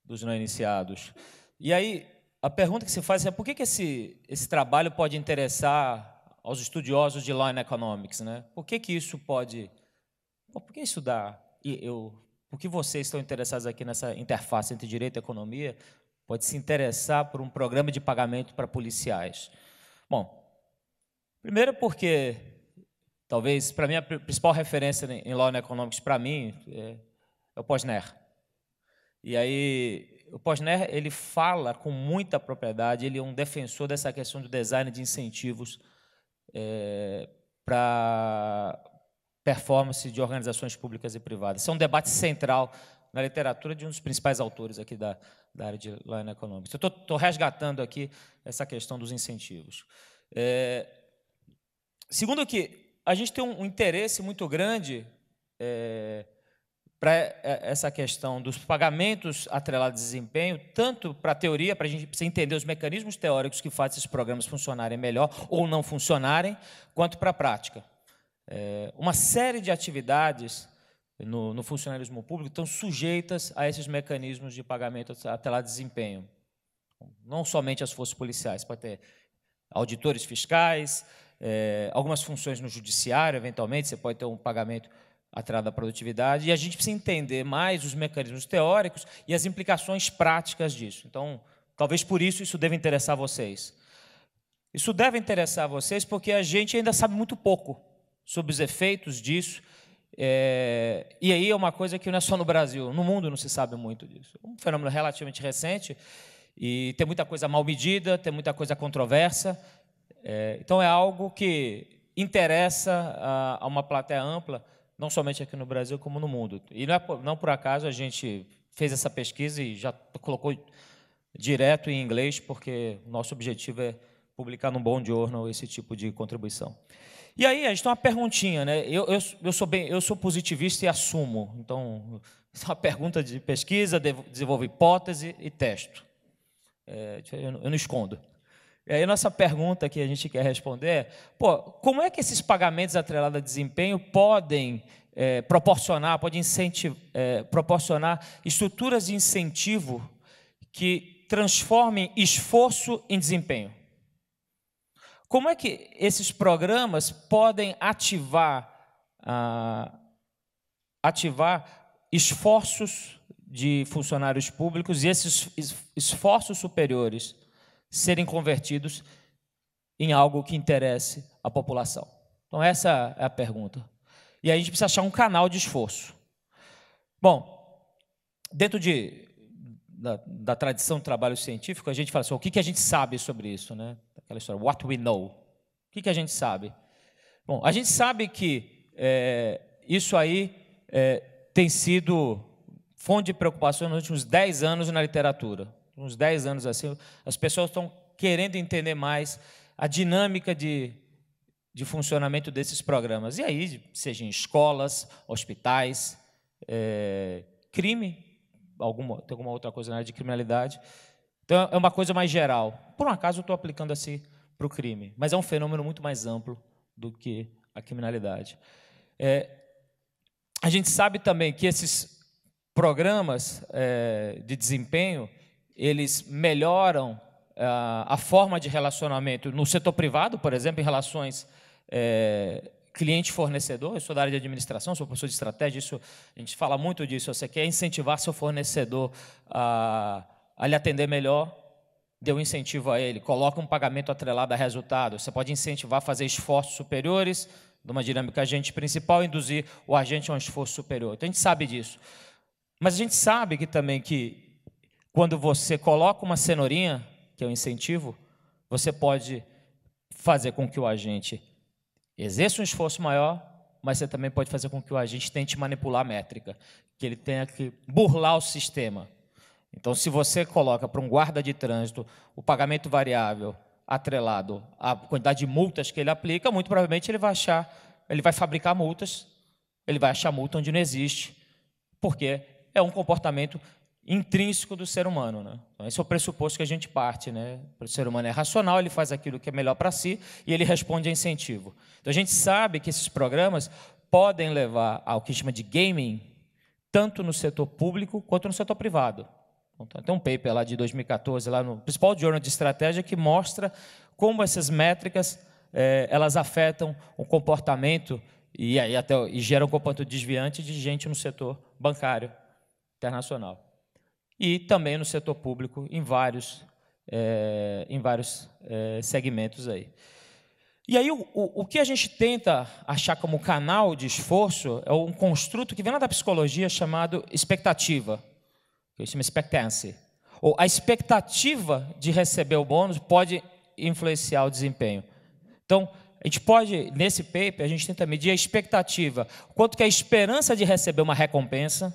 dos não iniciados. E aí, a pergunta que se faz é por que esse trabalho pode interessar aos estudiosos de Law and Economics, né? Por que isso pode... Por que isso dá... Por que vocês estão interessados aqui nessa interface entre direito e economia pode se interessar por um programa de pagamento para policiais? Bom, primeiro porque, talvez, para mim, a principal referência em Law and Economics, para mim, é o Posner. E aí, o Posner, ele fala com muita propriedade, ele é um defensor dessa questão do design de incentivos para performance de organizações públicas e privadas. Isso é um debate central na literatura de um dos principais autores aqui da área de Law and Economics. Eu estou resgatando aqui essa questão dos incentivos. Segundo que a gente tem um interesse muito grande para essa questão dos pagamentos atrelados a desempenho, tanto para a teoria, para a gente precisa entender os mecanismos teóricos que fazem esses programas funcionarem melhor ou não funcionarem, quanto para a prática. Uma série de atividades no funcionalismo público estão sujeitas a esses mecanismos de pagamento atrelado a desempenho. Não somente as forças policiais, pode ter auditores fiscais, algumas funções no judiciário, eventualmente, você pode ter um pagamento atrelado à produtividade, e a gente precisa entender mais os mecanismos teóricos e as implicações práticas disso. Então, talvez por isso deve interessar vocês. Isso deve interessar vocês porque a gente ainda sabe muito pouco sobre os efeitos disso, e aí é uma coisa que não é só no Brasil, no mundo não se sabe muito disso. É um fenômeno relativamente recente, e tem muita coisa mal medida, tem muita coisa controversa, então é algo que interessa a uma plateia ampla, não somente aqui no Brasil, como no mundo. E não por acaso a gente fez essa pesquisa e já colocou direto em inglês, porque o nosso objetivo é publicar num bom journal esse tipo de contribuição. E aí, a gente tem uma perguntinha, né? Eu sou positivista e assumo. Então, é uma pergunta de pesquisa, desenvolvo hipótese e testo. Eu não escondo. E aí, nossa pergunta que a gente quer responder é, como é que esses pagamentos atrelados a desempenho podem proporcionar estruturas de incentivo que transformem esforço em desempenho? Como é que esses programas podem ativar esforços de funcionários públicos e esses esforços superiores serem convertidos em algo que interesse a população? Então, essa é a pergunta. E aí a gente precisa achar um canal de esforço. Bom, dentro da tradição do trabalho científico, a gente fala assim, o que a gente sabe sobre isso, né? Aquela história, what we know. O que a gente sabe? Bom, a gente sabe que isso aí tem sido fonte de preocupação nos últimos 10 anos na literatura. Uns 10 anos assim, as pessoas estão querendo entender mais a dinâmica de funcionamento desses programas. E aí, seja em escolas, hospitais, crime, tem alguma outra coisa na área de criminalidade. Então, é uma coisa mais geral. Por um acaso, eu estou aplicando assim para o crime, mas é um fenômeno muito mais amplo do que a criminalidade. A gente sabe também que esses programas de desempenho, eles melhoram a forma de relacionamento no setor privado, por exemplo, em relações cliente-fornecedor. Eu sou da área de administração, sou professor de estratégia, a gente fala muito disso. Você quer incentivar seu fornecedor a lhe atender melhor, dê um incentivo a ele, coloca um pagamento atrelado a resultado. Você pode incentivar a fazer esforços superiores, numa dinâmica agente principal, induzir o agente a um esforço superior. Então, a gente sabe disso. Mas a gente sabe também que, quando você coloca uma cenourinha, que é um incentivo, você pode fazer com que o agente exerça um esforço maior, mas você também pode fazer com que o agente tente manipular a métrica, que ele tenha que burlar o sistema. Então, se você coloca para um guarda de trânsito o pagamento variável atrelado à quantidade de multas que ele aplica, muito provavelmente ele vai fabricar multas, ele vai achar multa onde não existe, porque é um comportamento intrínseco do ser humano, né? Então, esse é o pressuposto que a gente parte, né? O ser humano é racional, ele faz aquilo que é melhor para si e ele responde a incentivo. Então, a gente sabe que esses programas podem levar ao que chama de gaming, tanto no setor público quanto no setor privado. Tem um paper lá de 2014, lá no principal Journal de Estratégia, que mostra como essas métricas elas afetam o comportamento e geram um comportamento desviante de gente no setor bancário internacional. E também no setor público, em vários segmentos aí. E aí, o que a gente tenta achar como canal de esforço é um construto que vem lá da psicologia chamado expectativa, que chama expectancy. Ou a expectativa de receber o bônus pode influenciar o desempenho. Então, a gente pode, nesse paper, a gente tenta medir a expectativa, quanto que a esperança de receber uma recompensa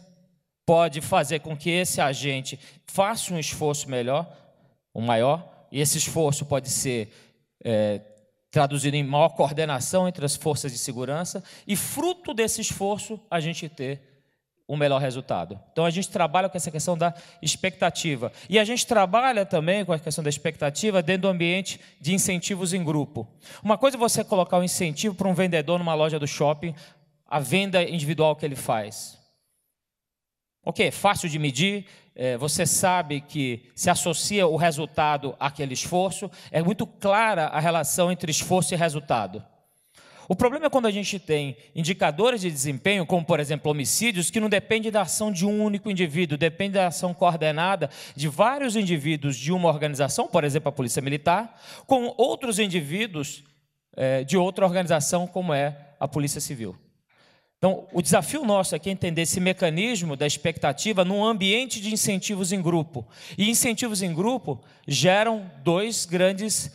pode fazer com que esse agente faça um esforço maior, e esse esforço pode ser traduzido em maior coordenação entre as forças de segurança, e fruto desse esforço a gente ter um melhor resultado. Então, a gente trabalha com essa questão da expectativa. E a gente trabalha também com a questão da expectativa dentro do ambiente de incentivos em grupo. Uma coisa é você colocar um incentivo para um vendedor numa loja do shopping, a venda individual que ele faz. Ok, fácil de medir, você sabe que se associa o resultado àquele esforço, é muito clara a relação entre esforço e resultado. O problema é quando a gente tem indicadores de desempenho, como, por exemplo, homicídios, que não depende da ação de um único indivíduo, depende da ação coordenada de vários indivíduos de uma organização, por exemplo, a Polícia Militar, com outros indivíduos de outra organização, como é a Polícia Civil. Então, o desafio nosso aqui é entender esse mecanismo da expectativa num ambiente de incentivos em grupo. E incentivos em grupo geram dois grandes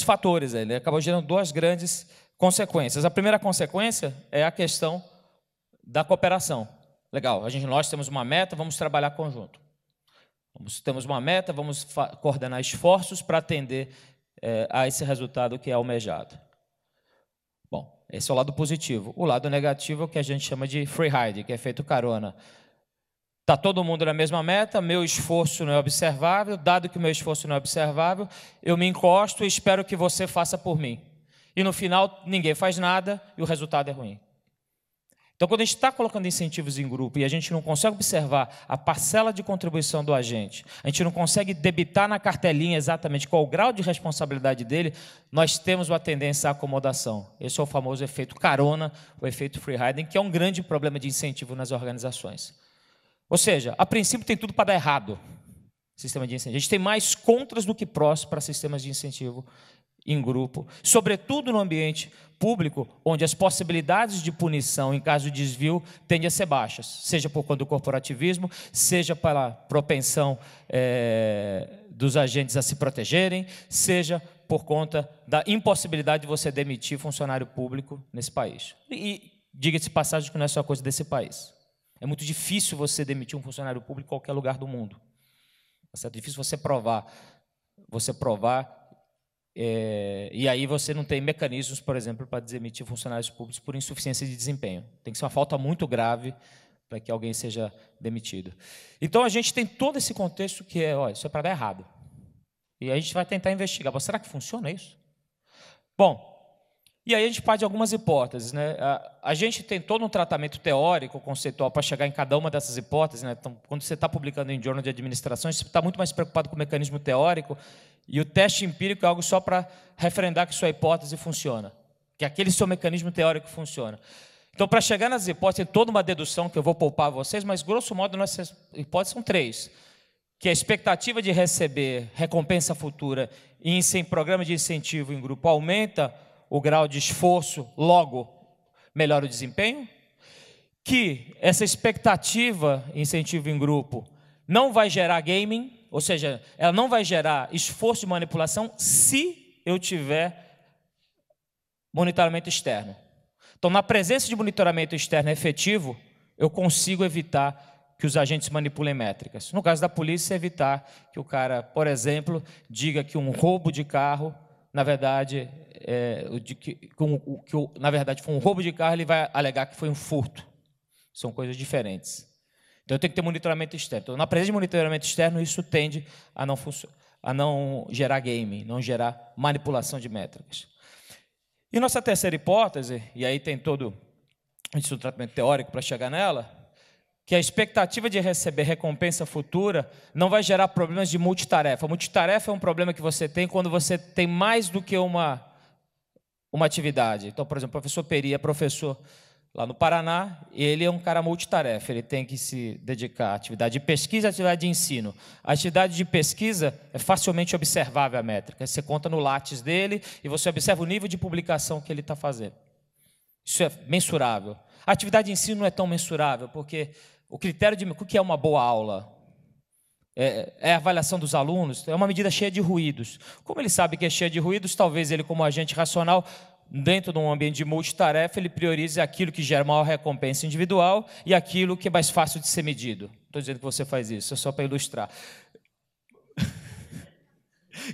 fatores. Ele acabou gerando duas grandes consequências. A primeira consequência é a questão da cooperação. Legal, nós temos uma meta, vamos trabalhar conjunto. Temos uma meta, vamos coordenar esforços para atender a esse resultado que é almejado. Bom, esse é o lado positivo. O lado negativo é o que a gente chama de free ride, que é feito carona. Está todo mundo na mesma meta, meu esforço não é observável, dado que o meu esforço não é observável, eu me encosto e espero que você faça por mim. E no final, ninguém faz nada e o resultado é ruim. Então, quando a gente está colocando incentivos em grupo e a gente não consegue observar a parcela de contribuição do agente, a gente não consegue debitar na cartelinha exatamente qual o grau de responsabilidade dele, nós temos uma tendência à acomodação. Esse é o famoso efeito carona, o efeito free riding, que é um grande problema de incentivo nas organizações. Ou seja, a princípio tem tudo para dar errado, sistema de incentivo. A gente tem mais contras do que prós para sistemas de incentivo em grupo, sobretudo no ambiente público, onde as possibilidades de punição em caso de desvio tendem a ser baixas, seja por conta do corporativismo, seja pela propensão dos agentes a se protegerem, seja por conta da impossibilidade de você demitir funcionário público nesse país. E diga-se de passagem que não é só coisa desse país. É muito difícil você demitir um funcionário público em qualquer lugar do mundo. É difícil você provar. E aí você não tem mecanismos, por exemplo, para demitir funcionários públicos por insuficiência de desempenho. Tem que ser uma falta muito grave para que alguém seja demitido. Então, a gente tem todo esse contexto que isso é para dar errado. E aí a gente vai tentar investigar. Será que funciona isso? Bom, e aí a gente parte de algumas hipóteses, né? A gente tem todo um tratamento teórico, conceitual, para chegar em cada uma dessas hipóteses, né? Então, quando você está publicando em Journal de Administração, você está muito mais preocupado com o mecanismo teórico, e o teste empírico é algo só para referendar que sua hipótese funciona, que aquele seu mecanismo teórico funciona. Então, para chegar nas hipóteses, tem toda uma dedução que eu vou poupar a vocês, mas, grosso modo, nossas hipóteses são 3. Que a expectativa de receber recompensa futura em programa de incentivo em grupo aumenta o grau de esforço, logo melhora o desempenho. Que essa expectativa em incentivo em grupo não vai gerar gaming, ou seja, ela não vai gerar esforço de manipulação se eu tiver monitoramento externo. Então, na presença de monitoramento externo efetivo, eu consigo evitar que os agentes manipulem métricas. No caso da polícia, evitar que o cara, por exemplo, diga que um roubo de carro, na verdade, na verdade foi um roubo de carro, ele vai alegar que foi um furto. São coisas diferentes. Então, eu tenho que ter monitoramento externo. Então, na presença de monitoramento externo, isso tende a não gerar game, não gerar manipulação de métricas. E nossa terceira hipótese, e aí tem todo antes do tratamento teórico para chegar nela, que a expectativa de receber recompensa futura não vai gerar problemas de multitarefa. Multitarefa é um problema que você tem quando você tem mais do que uma atividade. Então, por exemplo, o professor Peri é professor lá no Paraná, e ele é um cara multitarefa, ele tem que se dedicar à atividade de pesquisa e à atividade de ensino. A atividade de pesquisa é facilmente observável a métrica. Você conta no Lattes dele e você observa o nível de publicação que ele está fazendo. Isso é mensurável. A atividade de ensino não é tão mensurável, porque o critério de o que é uma boa aula é a avaliação dos alunos, é uma medida cheia de ruídos. Como ele sabe que é cheia de ruídos, talvez ele, como agente racional, dentro de um ambiente de multitarefa, ele priorize aquilo que gera maior recompensa individual e aquilo que é mais fácil de ser medido. Estou dizendo que você faz isso, é só para ilustrar.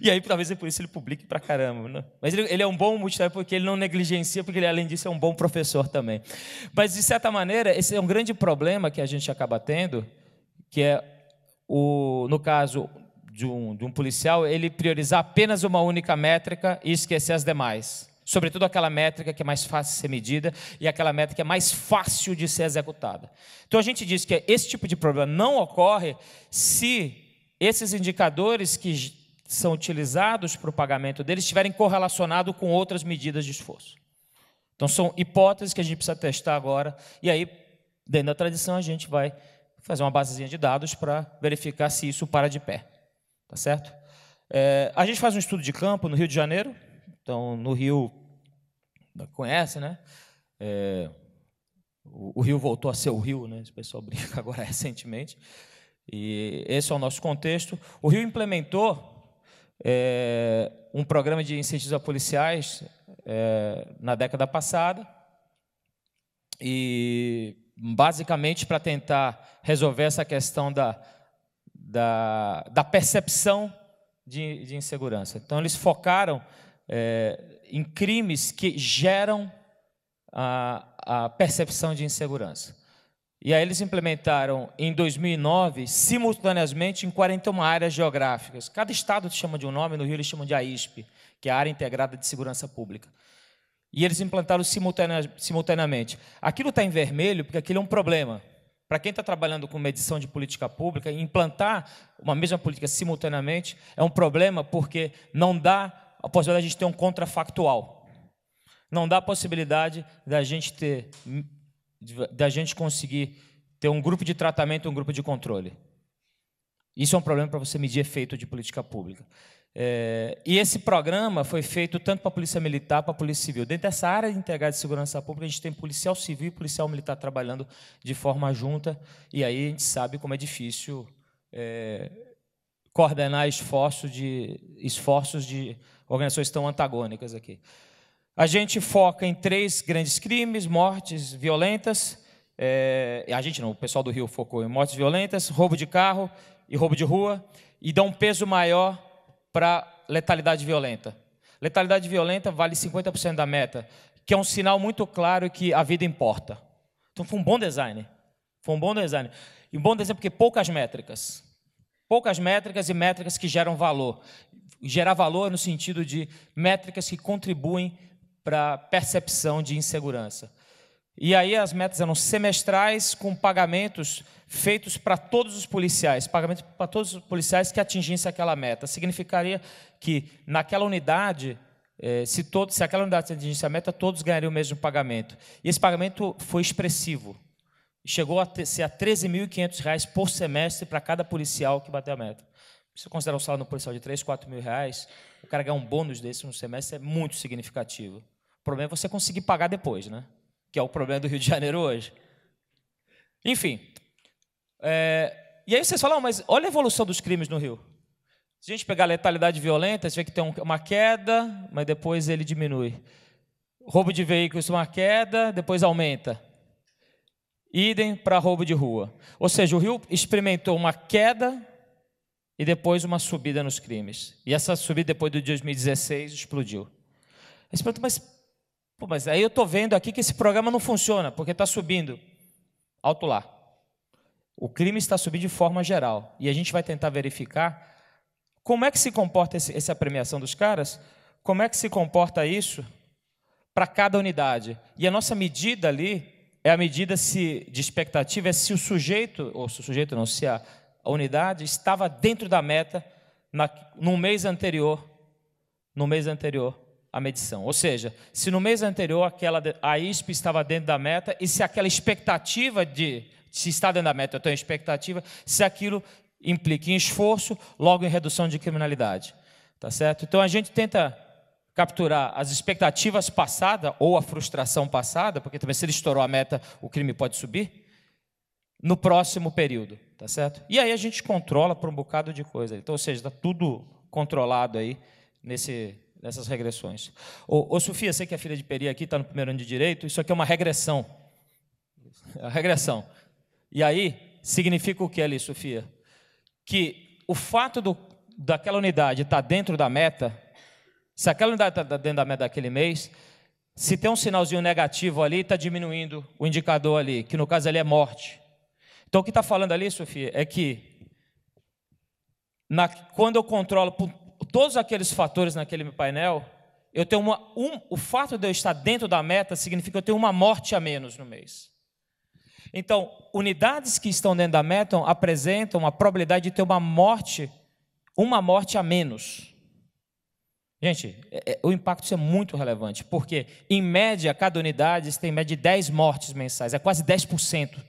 E aí, talvez, é por isso ele publique pra caramba, né? Mas ele é um bom multitarefa porque ele não negligencia, porque ele, além disso, é um bom professor também. Mas, de certa maneira, esse é um grande problema que a gente acaba tendo, que é, no caso de um policial, ele priorizar apenas uma única métrica e esquecer as demais. Sobretudo aquela métrica que é mais fácil de ser medida e aquela métrica que é mais fácil de ser executada. Então, a gente diz que esse tipo de problema não ocorre se esses indicadores que são utilizados para o pagamento deles estiverem correlacionados com outras medidas de esforço. Então, são hipóteses que a gente precisa testar agora, e aí, dentro da tradição, a gente vai fazer uma basezinha de dados para verificar se isso para de pé. Tá certo? A gente faz um estudo de campo no Rio de Janeiro. Então, no Rio, conhece, né? O Rio voltou a ser o Rio, né? O pessoal brinca agora recentemente. E esse é o nosso contexto. O Rio implementou um programa de incentivos a policiais na década passada, e basicamente para tentar resolver essa questão da percepção de insegurança. Então, eles focaram em crimes que geram a percepção de insegurança. E aí eles implementaram, em 2009, simultaneamente em 41 áreas geográficas. Cada estado chama de um nome, no Rio eles chamam de AISP, que é a Área Integrada de Segurança Pública. E eles implantaram simultaneamente. Aquilo está em vermelho porque aquilo é um problema. Para quem está trabalhando com medição de política pública, implantar uma mesma política simultaneamente é um problema porque não dá a possibilidade de a gente ter um contrafactual. Não dá a possibilidade da gente conseguir ter um grupo de tratamento, um grupo de controle. Isso é um problema para você medir efeito de política pública. E esse programa foi feito tanto para a Polícia Militar, para a Polícia Civil. Dentro dessa área integrada de segurança pública, a gente tem policial civil e policial militar trabalhando de forma junta, e aí a gente sabe como é difícil coordenar esforços de organizações tão antagônicas aqui. A gente foca em 3 grandes crimes: mortes violentas. A gente não, o pessoal do Rio focou em mortes violentas, roubo de carro e roubo de rua, e dá um peso maior para letalidade violenta. Letalidade violenta vale 50% da meta, que é um sinal muito claro que a vida importa. Então, foi um bom design. Foi um bom design. E um bom design porque poucas métricas. Poucas métricas e métricas que geram valor. Gerar valor no sentido de métricas que contribuem para a percepção de insegurança. E aí as metas eram semestrais, com pagamentos feitos para todos os policiais, pagamento para todos os policiais que atingissem aquela meta. Significaria que naquela unidade, se aquela unidade atingisse a meta, todos ganhariam o mesmo pagamento. E esse pagamento foi expressivo. Chegou a ser a R$ 13.500 por semestre para cada policial que bateu a meta. Se você considerar o salário do policial de R$ 3.000, R$ 4.000, o cara ganhar um bônus desse no semestre é muito significativo. O problema é você conseguir pagar depois, né? Que é o problema do Rio de Janeiro hoje. Enfim. E aí vocês falam, mas olha a evolução dos crimes no Rio. Se a gente pegar a letalidade violenta, você vê que tem uma queda, mas depois ele diminui. Roubo de veículos, uma queda, depois aumenta. Idem para roubo de rua. Ou seja, o Rio experimentou uma queda e depois uma subida nos crimes. E essa subida, depois de 2016, explodiu. Aí você pergunta, mas aí eu estou vendo aqui que esse programa não funciona, porque está subindo. Alto lá. O crime está subindo de forma geral. E a gente vai tentar verificar como é que se comporta essa premiação dos caras, como é que se comporta isso para cada unidade. E a nossa medida ali é a medida de expectativa, é se o sujeito, ou se o sujeito não, se a unidade estava dentro da meta no mês anterior à medição. Ou seja, se no mês anterior a ISP estava dentro da meta e se aquela expectativa se está dentro da meta, eu tenho expectativa, se aquilo implica em esforço, logo em redução de criminalidade. Tá certo? Então, a gente tenta capturar as expectativas passadas ou a frustração passada, porque também se ele estourou a meta, o crime pode subir, no próximo período. Tá certo? E aí a gente controla por um bocado de coisa. Então, ou seja, está tudo controlado aí nessas regressões. Ô, Sofia, você que é filha de peri aqui, está no primeiro ano de Direito, isso aqui é uma regressão. A regressão. E aí, significa o que ali, Sofia? Que o fato daquela unidade estar dentro da meta, se aquela unidade está dentro da meta daquele mês, se tem um sinalzinho negativo ali, está diminuindo o indicador ali, que no caso ali é morte. Então, o que está falando ali, Sofia, é que quando eu controlo todos aqueles fatores naquele painel, eu tenho o fato de eu estar dentro da meta significa que eu tenho uma morte a menos no mês. Então, unidades que estão dentro da meta apresentam a probabilidade de ter uma morte a menos. Gente, o impacto disso é muito relevante, porque, em média, cada unidade tem em média de 10 mortes mensais, é quase 10%.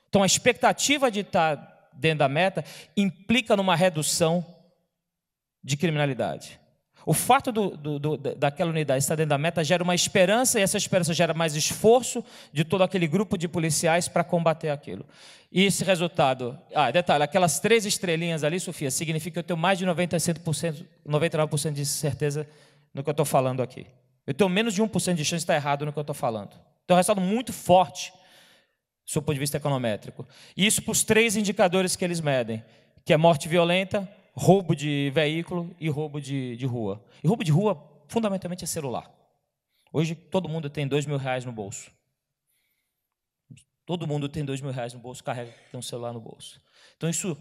Então, a expectativa de estar dentro da meta implica numa redução de criminalidade. O fato daquela unidade estar dentro da meta gera uma esperança, e essa esperança gera mais esforço de todo aquele grupo de policiais para combater aquilo. E esse resultado... detalhe, aquelas 3 estrelinhas ali, Sofia, significa que eu tenho mais de 99% de certeza no que eu estou falando aqui. Eu tenho menos de 1% de chance de estar errado no que eu estou falando. Então, é um resultado muito forte, do seu ponto de vista econométrico. E isso para os 3 indicadores que eles medem, que é morte violenta, roubo de veículo e roubo de rua. E roubo de rua, fundamentalmente, é celular. Hoje, todo mundo tem R$2.000 no bolso. Todo mundo tem R$2.000 no bolso, carrega, tem um celular no bolso. Então, isso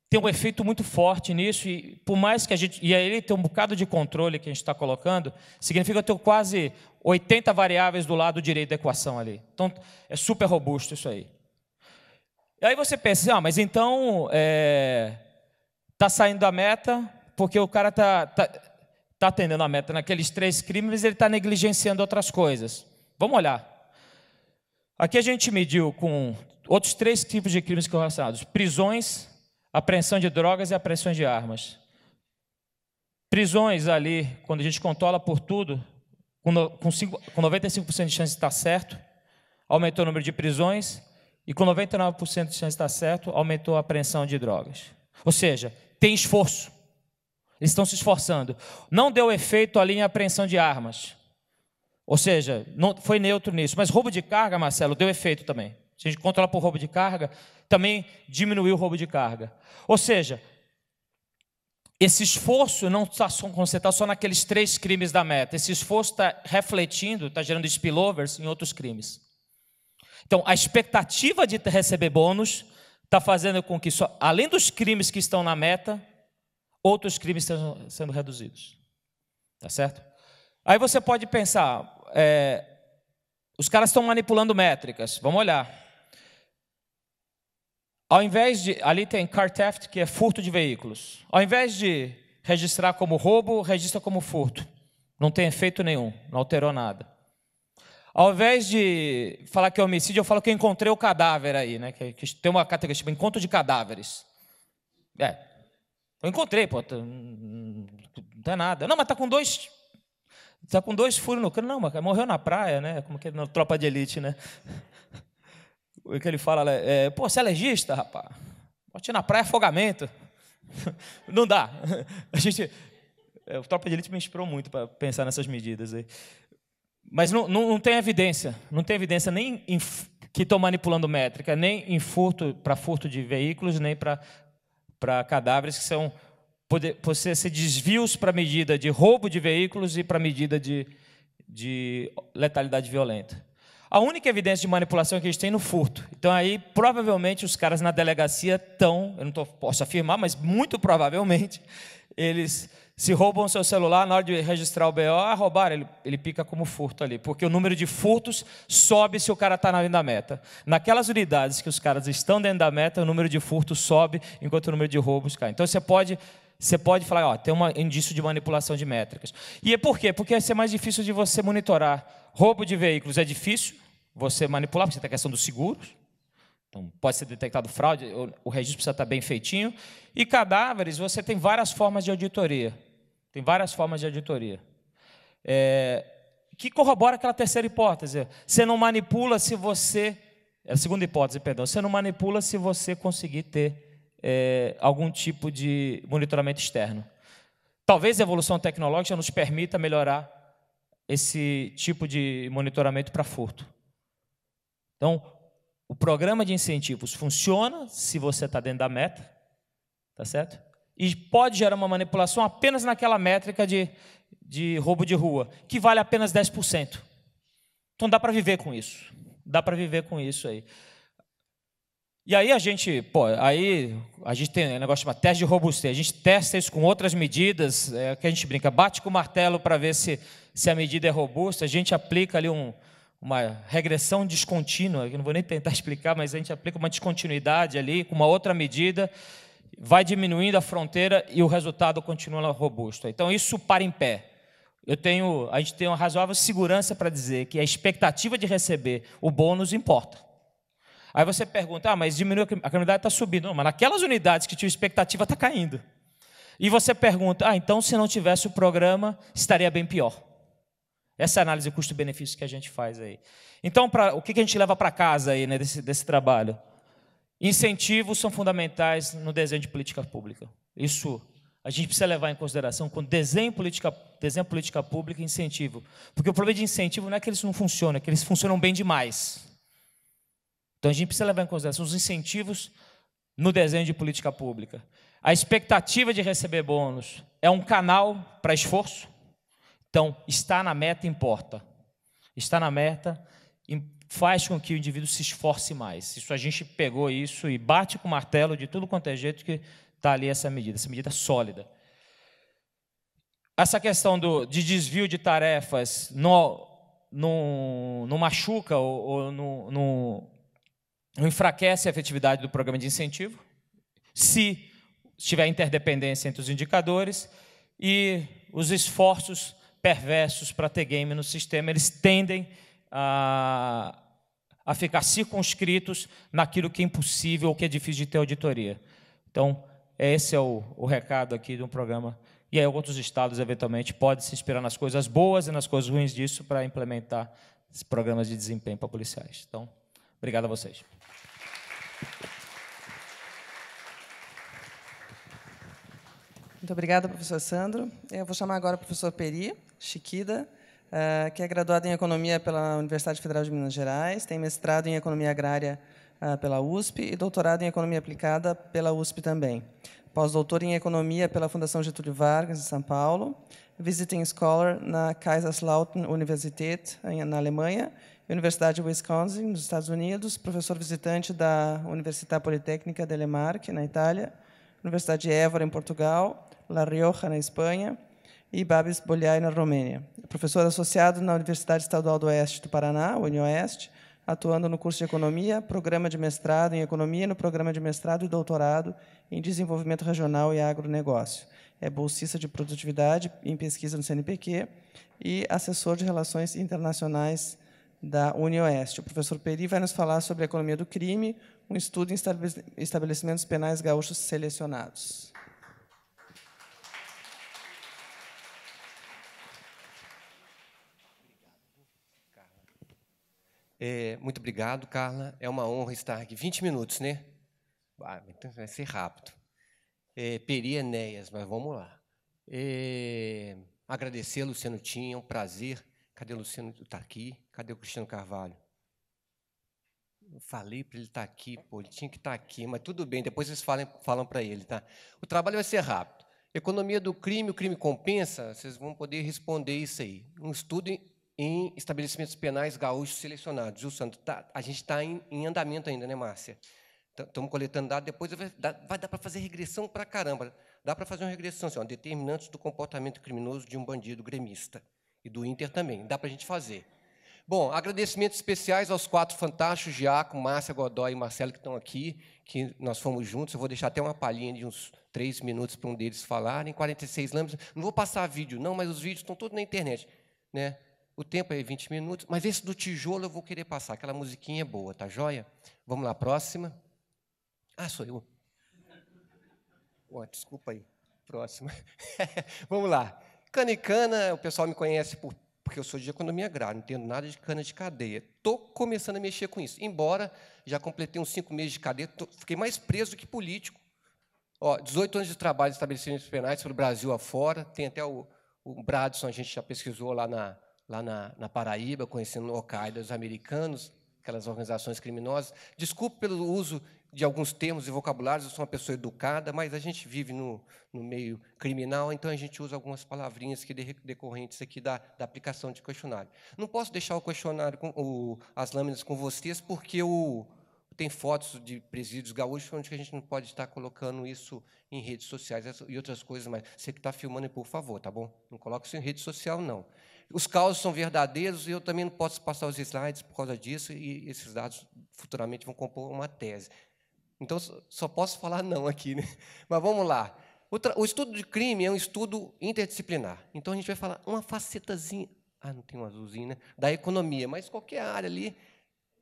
tem um efeito muito forte nisso, e por mais que a gente... E aí tem um bocado de controle que a gente está colocando, significa que eu tenho quase 80 variáveis do lado direito da equação ali. Então, é super robusto isso aí. E aí você pensa, mas então... está saindo da meta, porque o cara está atendendo a meta naqueles 3 crimes, mas ele está negligenciando outras coisas. Vamos olhar. Aqui a gente mediu com outros 3 tipos de crimes correlacionados: prisões, apreensão de drogas e apreensão de armas. Prisões ali, quando a gente controla por tudo, com 95% de chance de estar certo, aumentou o número de prisões, e com 99% de chance de estar certo, aumentou a apreensão de drogas. Ou seja, tem esforço. Eles estão se esforçando. Não deu efeito ali em apreensão de armas. Ou seja, não foi neutro nisso. Mas roubo de carga, Marcelo, deu efeito também. Se a gente controla por roubo de carga, também diminuiu o roubo de carga. Ou seja, esse esforço não está concentrado só naqueles 3 crimes da meta. Esse esforço está refletindo, está gerando spillovers em outros crimes. Então, a expectativa de receber bônus está fazendo com que, além dos crimes que estão na meta, outros crimes estejam sendo reduzidos. Tá certo? Aí você pode pensar, os caras estão manipulando métricas. Vamos olhar. Ao invés de... Ali tem car theft, que é furto de veículos. Ao invés de registrar como roubo, registra como furto. Não tem efeito nenhum, não alterou nada. Ao invés de falar que é homicídio, eu falo que eu encontrei o cadáver aí, né? Que tem uma categoria, tipo, encontro de cadáveres. Eu encontrei, pô, não tem nada. Não, mas tá com 2 furos no crânio. Não, mas morreu na praia, né? Como que é na Tropa de Elite, né? O que ele fala, pô, você é legista, rapaz? Morte na praia, afogamento. Não dá. O Tropa de Elite me inspirou muito para pensar nessas medidas aí. Mas não tem evidência. Não tem evidência nem que estão manipulando métrica, nem em furto de veículos, nem para cadáveres, que são você ser desvios para medida de roubo de veículos e para medida de letalidade violenta. A única evidência de manipulação que a gente tem é no furto. Então, aí, provavelmente, os caras na delegacia estão, eu não posso afirmar, mas muito provavelmente, eles Se roubam o seu celular, na hora de registrar o BO, roubaram, ele pica como furto ali, porque o número de furtos sobe se o cara está dentro da meta. Naquelas unidades que os caras estão dentro da meta, o número de furtos sobe, enquanto o número de roubos cai. Então, você pode falar, ó, tem um indício de manipulação de métricas. E por quê? Porque vai ser mais difícil de você monitorar. Roubo de veículos é difícil você manipular, porque você tem a questão dos seguros. Então, pode ser detectado fraude, o registro precisa estar bem feitinho. E cadáveres, você tem várias formas de auditoria. Tem várias formas de auditoria. Que corrobora aquela terceira hipótese. Você não manipula se você... A segunda hipótese, perdão. Você não manipula se você conseguir ter algum tipo de monitoramento externo. Talvez a evolução tecnológica nos permita melhorar esse tipo de monitoramento para furto. Então, o programa de incentivos funciona se você está dentro da meta, tá certo? E pode gerar uma manipulação apenas naquela métrica de roubo de rua, que vale apenas 10%. Então, dá para viver com isso. Dá para viver com isso aí. E aí a gente tem um negócio chamado teste de robustez. A gente testa isso com outras medidas, que a gente brinca, bate com o martelo para ver se a medida é robusta. A gente aplica ali uma regressão descontínua, que não vou nem tentar explicar, mas a gente aplica uma descontinuidade ali com uma outra medida, vai diminuindo a fronteira e o resultado continua robusto. Então, isso para em pé. A gente tem uma razoável segurança para dizer que a expectativa de receber o bônus importa. Aí você pergunta, mas diminuiu, a criminalidade está subindo. Não, mas naquelas unidades que tinha expectativa está caindo. E você pergunta, então se não tivesse o programa, estaria bem pior. Essa é a análise custo-benefício que a gente faz aí. Então, o que a gente leva para casa aí, né, desse trabalho? Incentivos são fundamentais no desenho de política pública. Isso a gente precisa levar em consideração quando desenho política pública e incentivo. Porque o problema de incentivo não é que eles não funcionam, é que eles funcionam bem demais. Então, a gente precisa levar em consideração os incentivos no desenho de política pública. A expectativa de receber bônus é um canal para esforço. Então, estar na meta importa. Estar na meta faz com que o indivíduo se esforce mais. Isso a gente pegou isso e bate com o martelo de tudo quanto é jeito que está ali essa medida sólida. Essa questão de desvio de tarefas não machuca ou não enfraquece a efetividade do programa de incentivo, se tiver interdependência entre os indicadores, e os esforços perversos para ter game no sistema, eles tendem a ficar circunscritos naquilo que é impossível ou que é difícil de ter auditoria. Então, esse é o recado aqui de um programa. E aí outros estados, eventualmente, podem se inspirar nas coisas boas e nas coisas ruins disso para implementar esses programas de desempenho para policiais. Então, obrigado a vocês. Muito obrigada, professor Sandro. Eu vou chamar agora o professor Peri Chiquida, que é graduado em Economia pela Universidade Federal de Minas Gerais, tem mestrado em Economia Agrária pela USP e doutorado em Economia Aplicada pela USP também. Pós-doutor em Economia pela Fundação Getúlio Vargas, em São Paulo, Visiting Scholar na Kaiserslautern Universität, na Alemanha, Universidade de Wisconsin, nos Estados Unidos, professor visitante da Università Politecnica delle Marche, na Itália, Universidade de Évora, em Portugal, La Rioja, na Espanha, e Babis Bolyai, na Romênia. Professor associado na Universidade Estadual do Oeste do Paraná, UniOeste, atuando no curso de Economia, programa de mestrado em Economia, no programa de mestrado e doutorado em Desenvolvimento Regional e Agronegócio. É bolsista de produtividade em pesquisa no CNPq e assessor de relações internacionais da UniOeste. O professor Peri vai nos falar sobre a economia do crime, um estudo em estabelecimentos penais gaúchos selecionados. Muito obrigado, Carla. É uma honra estar aqui. 20 minutos, né? Então vai ser rápido. Peri Enéas, mas vamos lá. Agradecer a Luciano Tim, é um prazer. Cadê o Luciano? Está aqui. Cadê o Cristiano Carvalho? Eu falei para ele estar aqui, pô, ele tinha que estar aqui, mas tudo bem, depois vocês falam para ele. Tá? O trabalho vai ser rápido. Economia do crime, o crime compensa, vocês vão poder responder isso aí. Um estudo em estabelecimentos penais gaúchos selecionados. Viu, Sandro? A gente está em andamento ainda, né, Márcia? Estamos coletando dados, depois vai dar para fazer regressão para caramba. Dá para fazer uma regressão, assim, ó, determinantes do comportamento criminoso de um bandido gremista. E do Inter também, dá para a gente fazer. Bom, agradecimentos especiais aos 4 fantásticos, Giaco, Márcia, Godoy e Marcelo, que estão aqui, que nós fomos juntos. Eu vou deixar até uma palhinha de uns 3 minutos para um deles falarem. 46 lâmpadas. Não vou passar vídeo, não, mas os vídeos estão todos na internet, né? O tempo é 20 minutos, mas esse do tijolo eu vou querer passar. Aquela musiquinha é boa, tá joia? Vamos lá, próxima. Ah, sou eu. Oh, desculpa aí. Próxima. Vamos lá. Cana e cana, o pessoal me conhece porque eu sou de economia agrária, não entendo nada de cana de cadeia. Estou começando a mexer com isso. Embora já completei uns 5 meses de cadeia, fiquei mais preso do que político. Ó, 18 anos de trabalho em estabelecimentos penais pelo Brasil afora. Tem até o Bradson, a gente já pesquisou lá na Paraíba, conhecendo o Al-Qaeda, os americanos, aquelas organizações criminosas. Desculpe pelo uso de alguns termos e vocabulários, eu sou uma pessoa educada, mas a gente vive no meio criminal, então a gente usa algumas palavrinhas que decorrentes aqui da aplicação de questionário. Não posso deixar o questionário, as lâminas com vocês, porque tem fotos de presídios gaúchos onde a gente não pode estar colocando isso em redes sociais e outras coisas, mas você que está filmando, por favor, tá bom? Não coloque isso em rede social, não. Os causos são verdadeiros e eu também não posso passar os slides por causa disso, e esses dados futuramente vão compor uma tese. Então, só posso falar não aqui, né? Mas vamos lá. O estudo de crime é um estudo interdisciplinar. Então, a gente vai falar uma facetazinha, não tem um azulzinho, né? Da economia, mas qualquer área ali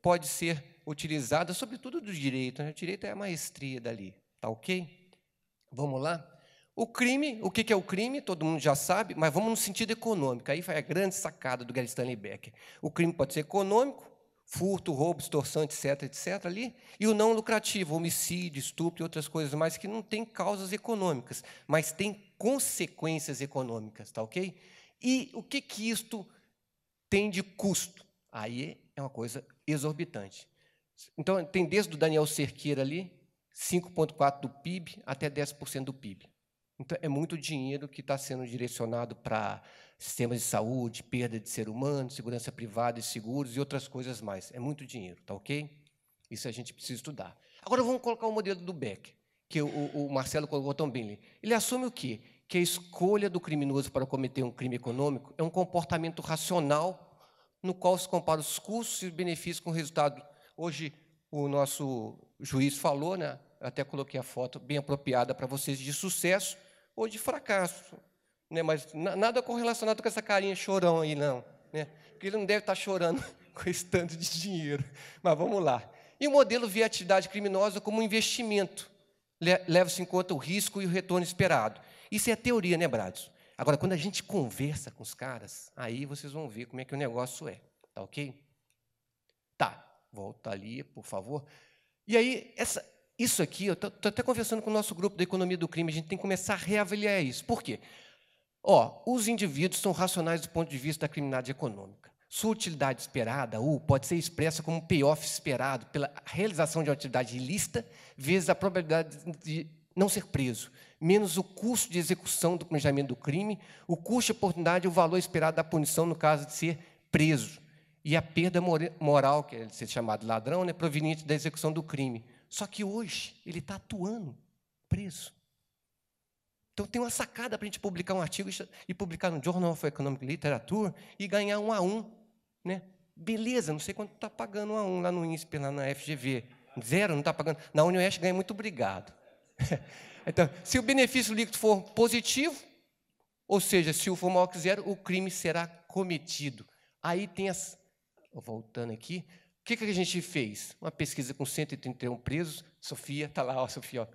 pode ser utilizada, sobretudo do direito, né? O direito é a maestria dali, tá ok? Vamos lá? O crime, o que é o crime? Todo mundo já sabe, mas vamos no sentido econômico. Aí vai a grande sacada do Gary Stanley Becker. O crime pode ser econômico, furto, roubo, extorsão, etc., etc., ali, e o não lucrativo, homicídio, estupro e outras coisas mais, que não tem causas econômicas, mas tem consequências econômicas, tá ok? E o que isto tem de custo? Aí é uma coisa exorbitante. Então, tem desde o Daniel Cerqueira ali, 5,4% do PIB até 10% do PIB. Então, é muito dinheiro que está sendo direcionado para sistemas de saúde, perda de ser humano, segurança privada e seguros e outras coisas mais. É muito dinheiro, tá ok? Isso a gente precisa estudar. Agora, vamos colocar o modelo do Becker, que o Marcelo colocou tão bem. Ele assume o quê? Que a escolha do criminoso para cometer um crime econômico é um comportamento racional no qual se compara os custos e os benefícios com o resultado. Hoje, o nosso juiz falou, né? Até coloquei a foto bem apropriada para vocês, de sucesso ou de fracasso, né? Mas nada correlacionado com essa carinha chorão aí, não, né? Porque ele não deve estar chorando com esse tanto de dinheiro. Mas vamos lá. E o modelo vê a atividade criminosa como um investimento. Leva-se em conta o risco e o retorno esperado. Isso é a teoria, né, Bradson? Agora, quando a gente conversa com os caras, aí vocês vão ver como é que o negócio é. Tá ok? Tá, volta ali, por favor. E aí, isso aqui, eu estou até conversando com o nosso grupo da economia do crime, a gente tem que começar a reavaliar isso. Por quê? Os indivíduos são racionais do ponto de vista da criminalidade econômica. Sua utilidade esperada, pode ser expressa como um payoff esperado pela realização de uma atividade ilícita, vezes a probabilidade de não ser preso, menos o custo de execução do planejamento do crime, o custo de oportunidade e o valor esperado da punição no caso de ser preso, e a perda moral, que é ser chamado ladrão, né, proveniente da execução do crime. Só que hoje ele está atuando preso. Então, tem uma sacada para a gente publicar um artigo e publicar no Journal of Economic Literature e ganhar 1 a 1. Né? Beleza, não sei quanto está pagando 1 a 1 lá no INSPE, lá na FGV. 0, não está pagando. Na UniOeste ganha muito obrigado. Então, se o benefício líquido for positivo, ou seja, se o for maior que 0, o crime será cometido. Aí tem as... Voltando aqui, o que a gente fez? Uma pesquisa com 131 presos. Sofia, está lá, Sofia.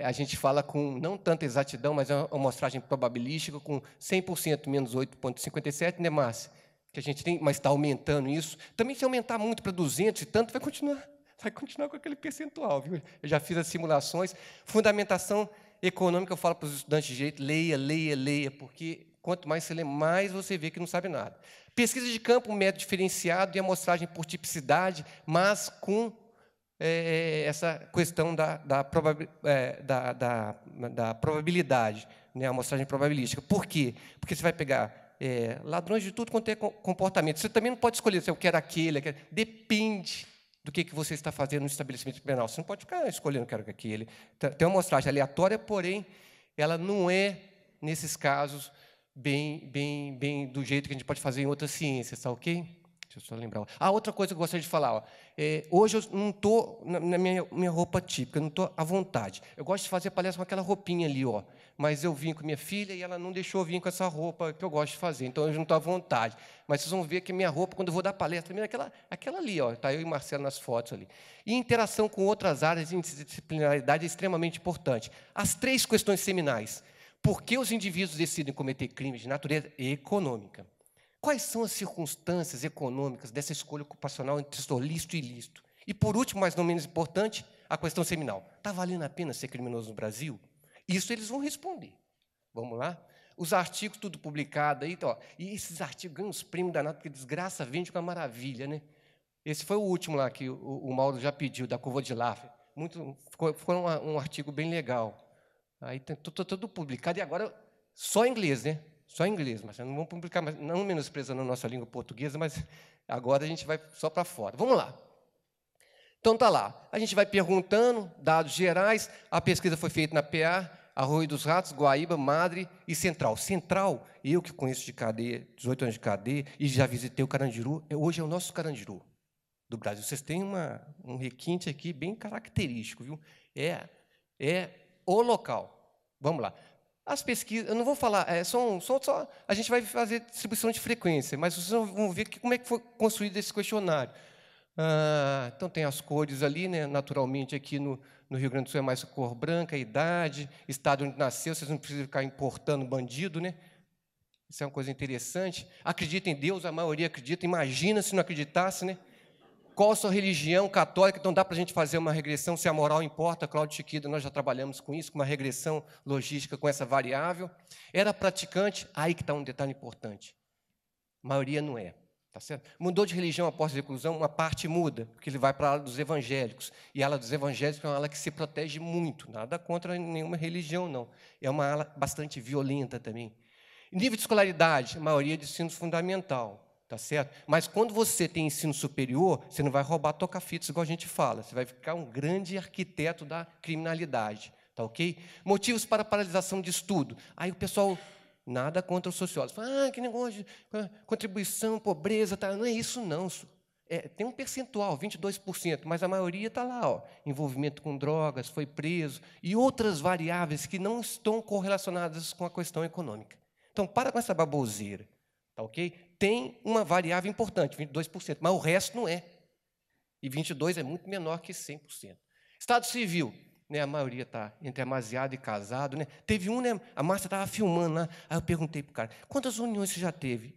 A gente fala com não tanta exatidão, mas é uma amostragem probabilística com 100% menos 8,57, né, Márcia? Que a gente tem, mas está aumentando isso. Também, se aumentar muito para 200 e tanto, vai continuar com aquele percentual. Viu? Eu já fiz as simulações. Fundamentação econômica, eu falo para os estudantes de direito, leia, porque quanto mais você lê, mais você vê que não sabe nada. Pesquisa de campo, um método diferenciado e amostragem por tipicidade, mas com essa questão da probabilidade, né, a amostragem probabilística. Por quê? Porque você vai pegar ladrões de tudo quanto é comportamento. Você também não pode escolher se eu quero aquele. Depende do que você está fazendo no estabelecimento penal. Você não pode ficar escolhendo, quero que aquele. Tem uma amostragem aleatória, porém, ela não é, nesses casos, bem do jeito que a gente pode fazer em outras ciências, tá ok? Deixa eu só lembrar. Outra coisa que eu gostaria de falar. Ó. Hoje eu não estou na minha roupa típica, eu não estou à vontade. Eu gosto de fazer palestra com aquela roupinha ali, ó. Mas eu vim com minha filha e ela não deixou eu vir com essa roupa que eu gosto de fazer, então eu não estou à vontade. Mas vocês vão ver que minha roupa, quando eu vou dar palestra, é aquela ali, ó. Está eu e Marcelo nas fotos ali. E interação com outras áreas de interdisciplinaridade é extremamente importante. As 3 questões seminais. Por que os indivíduos decidem cometer crimes de natureza econômica? Quais são as circunstâncias econômicas dessa escolha ocupacional entre lícito e ilícito? E, por último, mas não menos importante, a questão seminal. Está valendo a pena ser criminoso no Brasil? Isso eles vão responder. Vamos lá? Os artigos, tudo publicado aí. Ó, e esses artigos ganham os prêmios danados, porque desgraça vende com a maravilha. Né? Esse foi o último lá que o Mauro já pediu, da curva de Laffer. Ficou um artigo bem legal. Aí tem tudo publicado, e agora só em inglês, né? Só em inglês, mas não vamos publicar, não menosprezando a nossa língua portuguesa, mas agora a gente vai só para fora. Vamos lá. Então, está lá. A gente vai perguntando, dados gerais. A pesquisa foi feita na PA, Arroio dos Ratos, Guaíba, Madre e Central. Central, eu que conheço de cadeia, 18 anos de cadeia, e já visitei o Carandiru, hoje é o nosso Carandiru do Brasil. Vocês têm um requinte aqui bem característico, viu? É o local. Vamos lá. As pesquisas, eu não vou falar, só a gente vai fazer distribuição de frequência, mas vocês vão ver como é que foi construído esse questionário. Então, tem as cores ali, né? Naturalmente, aqui no Rio Grande do Sul é mais cor branca, idade, estado onde nasceu, vocês não precisam ficar importando bandido, né? Isso é uma coisa interessante. Acredita em Deus, a maioria acredita, imagina se não acreditasse, né? Qual a sua religião católica? Então, dá para a gente fazer uma regressão, se a moral importa. Cláudio Chiquida, nós já trabalhamos com isso, com uma regressão logística com essa variável. Era praticante? Aí que está um detalhe importante. A maioria não é. Tá certo? Mudou de religião após a reclusão, uma parte muda, porque ele vai para a ala dos evangélicos. E a ala dos evangélicos é uma ala que se protege muito, nada contra nenhuma religião, não. É uma ala bastante violenta também. Nível de escolaridade, a maioria de ensino fundamental. Tá certo? Mas quando você tem ensino superior, você não vai roubar toca-fitas, igual a gente fala. Você vai ficar um grande arquiteto da criminalidade. Tá ok? Motivos para paralisação de estudo. Aí o pessoal, nada contra os sociólogos. Fala, que negócio de contribuição, pobreza. Tá. Não é isso, não. Tem um percentual, 22%, mas a maioria está lá. Ó, envolvimento com drogas, foi preso, e outras variáveis que não estão correlacionadas com a questão econômica. Então, para com essa baboseira. Tá ok? Tem uma variável importante, 22%, mas o resto não é. E 22% é muito menor que 100%. Estado civil, né, a maioria está entre amasiado e casado. Né? Teve um, né, a Márcia estava filmando lá, aí eu perguntei para o cara, quantas uniões você já teve?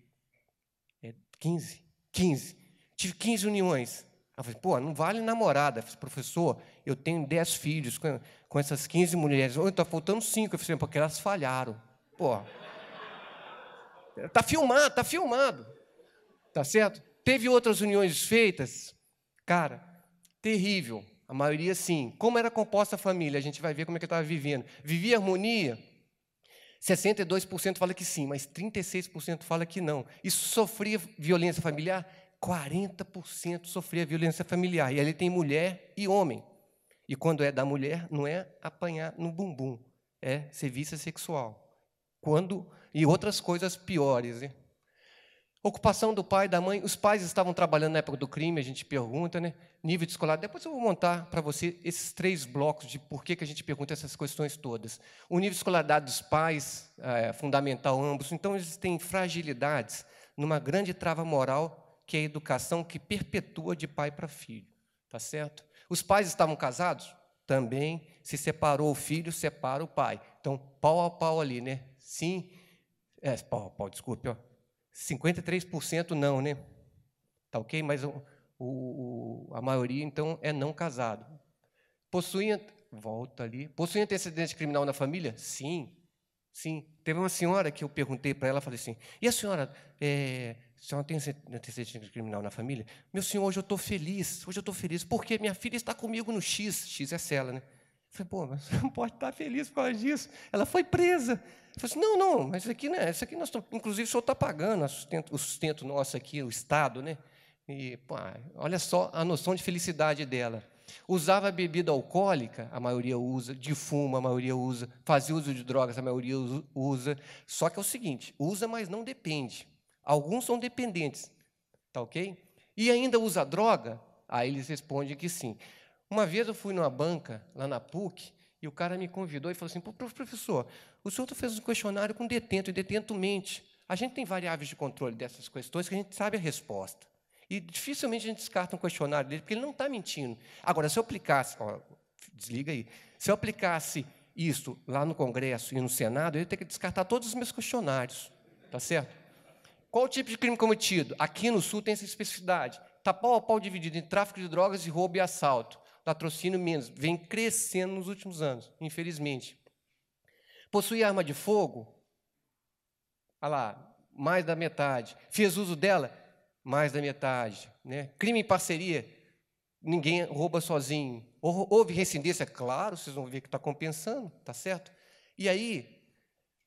15. 15. Tive 15 uniões. Eu falei, pô, não vale namorada. Eu falei, professor, eu tenho 10 filhos com essas 15 mulheres. Está faltando 5. Eu falei, porque elas falharam. Pô. Está filmado. Tá certo? Teve outras uniões feitas? Cara, terrível. A maioria, sim. Como era composta a família? A gente vai ver como é que eu estava vivendo. Vivia harmonia? 62% fala que sim, mas 36% fala que não. Isso sofria violência familiar? 40% sofria violência familiar. E ali tem mulher e homem. E quando é da mulher, não é apanhar no bumbum, é ser vícia sexual. E outras coisas piores. Né? Ocupação do pai, da mãe. Os pais estavam trabalhando na época do crime, a gente pergunta, né? Nível de escolar. Depois eu vou montar para você esses 3 blocos de por que a gente pergunta essas questões todas. O nível de escolaridade dos pais, fundamental ambos. Então, eles têm fragilidades numa grande trava moral, que é a educação que perpetua de pai para filho. Tá certo? Os pais estavam casados? Também. Se separou o filho, separa o pai. Então, pau a pau ali, né? Sim. Pau, desculpe. Ó. 53% não, né? Tá ok? Mas a maioria, então, é não casado. Possuem antecedente criminal na família? Sim. Sim. Teve uma senhora que eu perguntei para ela, falei assim, e a senhora tem antecedente criminal na família? Meu senhor, hoje eu estou feliz, porque minha filha está comigo no X. X é cela, né? Eu falei, pô, mas você não pode estar feliz por causa disso. Ela foi presa. Eu falei assim, não, mas isso aqui nós estamos, inclusive o senhor está pagando o sustento nosso aqui, o Estado, né? E, pô, olha só a noção de felicidade dela. Usava bebida alcoólica, a maioria usa, de fumo, a maioria usa, fazia uso de drogas, a maioria usa. Só que é o seguinte, usa, mas não depende. Alguns são dependentes, tá ok? E ainda usa droga? Aí eles respondem que sim. Uma vez eu fui numa banca, lá na PUC, e o cara me convidou e falou assim, professor, o senhor fez um questionário com detento, e detento mente. A gente tem variáveis de controle dessas questões que a gente sabe a resposta. E dificilmente a gente descarta um questionário dele, porque ele não está mentindo. Agora, se eu aplicasse, ó, desliga aí, se eu aplicasse isso lá no Congresso e no Senado, eu ia ter que descartar todos os meus questionários. Tá certo? Qual o tipo de crime cometido? Aqui no Sul tem essa especificidade. Está pau a pau dividido em tráfico de drogas e roubo e assalto. Latrocínio menos. Vem crescendo nos últimos anos, infelizmente. Possui arma de fogo? Olha lá, mais da metade. Fez uso dela? Mais da metade. Né? Crime em parceria? Ninguém rouba sozinho. Houve rescindência? Claro, vocês vão ver que está compensando, tá certo? E aí,